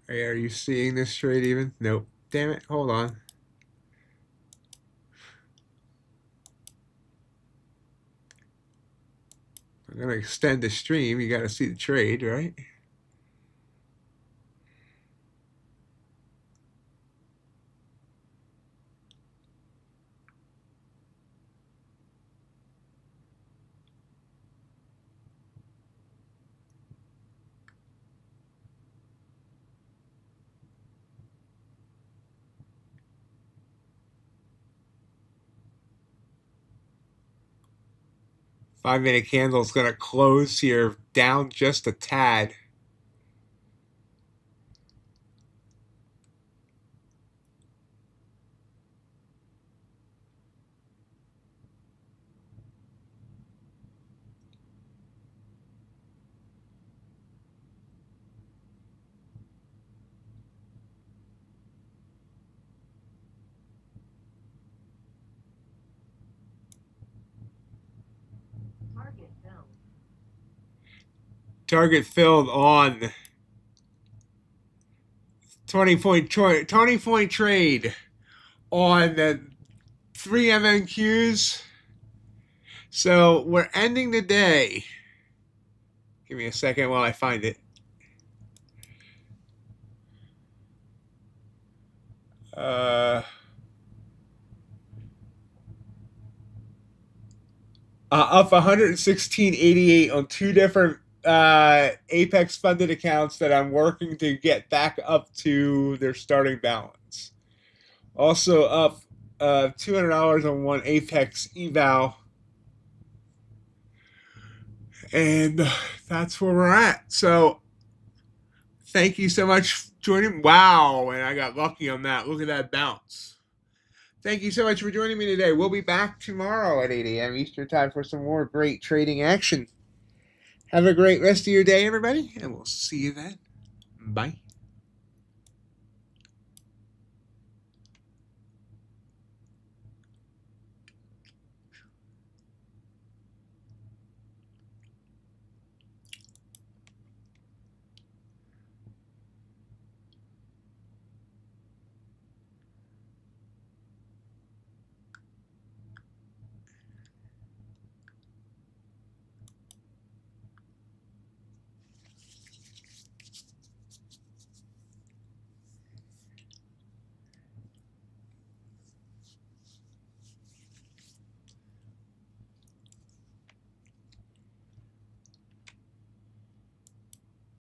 Hey, are you seeing this trade even? Nope. Damn it. Hold on. I'm going to extend the stream. You got to see the trade, right? Five-minute candle is going to close here down just a tad. Target filled. Target filled on 20-point trade on the 3 MNQs. So we're ending the day. Give me a second while I find it. Up 116.88 on 2 different Apex funded accounts that I'm working to get back up to their starting balance. Also up $200 on 1 Apex eval. And that's where we're at. So thank you so much for joining. Wow, and I got lucky on that. Look at that bounce. Thank you so much for joining me today. We'll be back tomorrow at 8 a.m. Eastern Time for some more great trading action. Have a great rest of your day, everybody, and we'll see you then. Bye.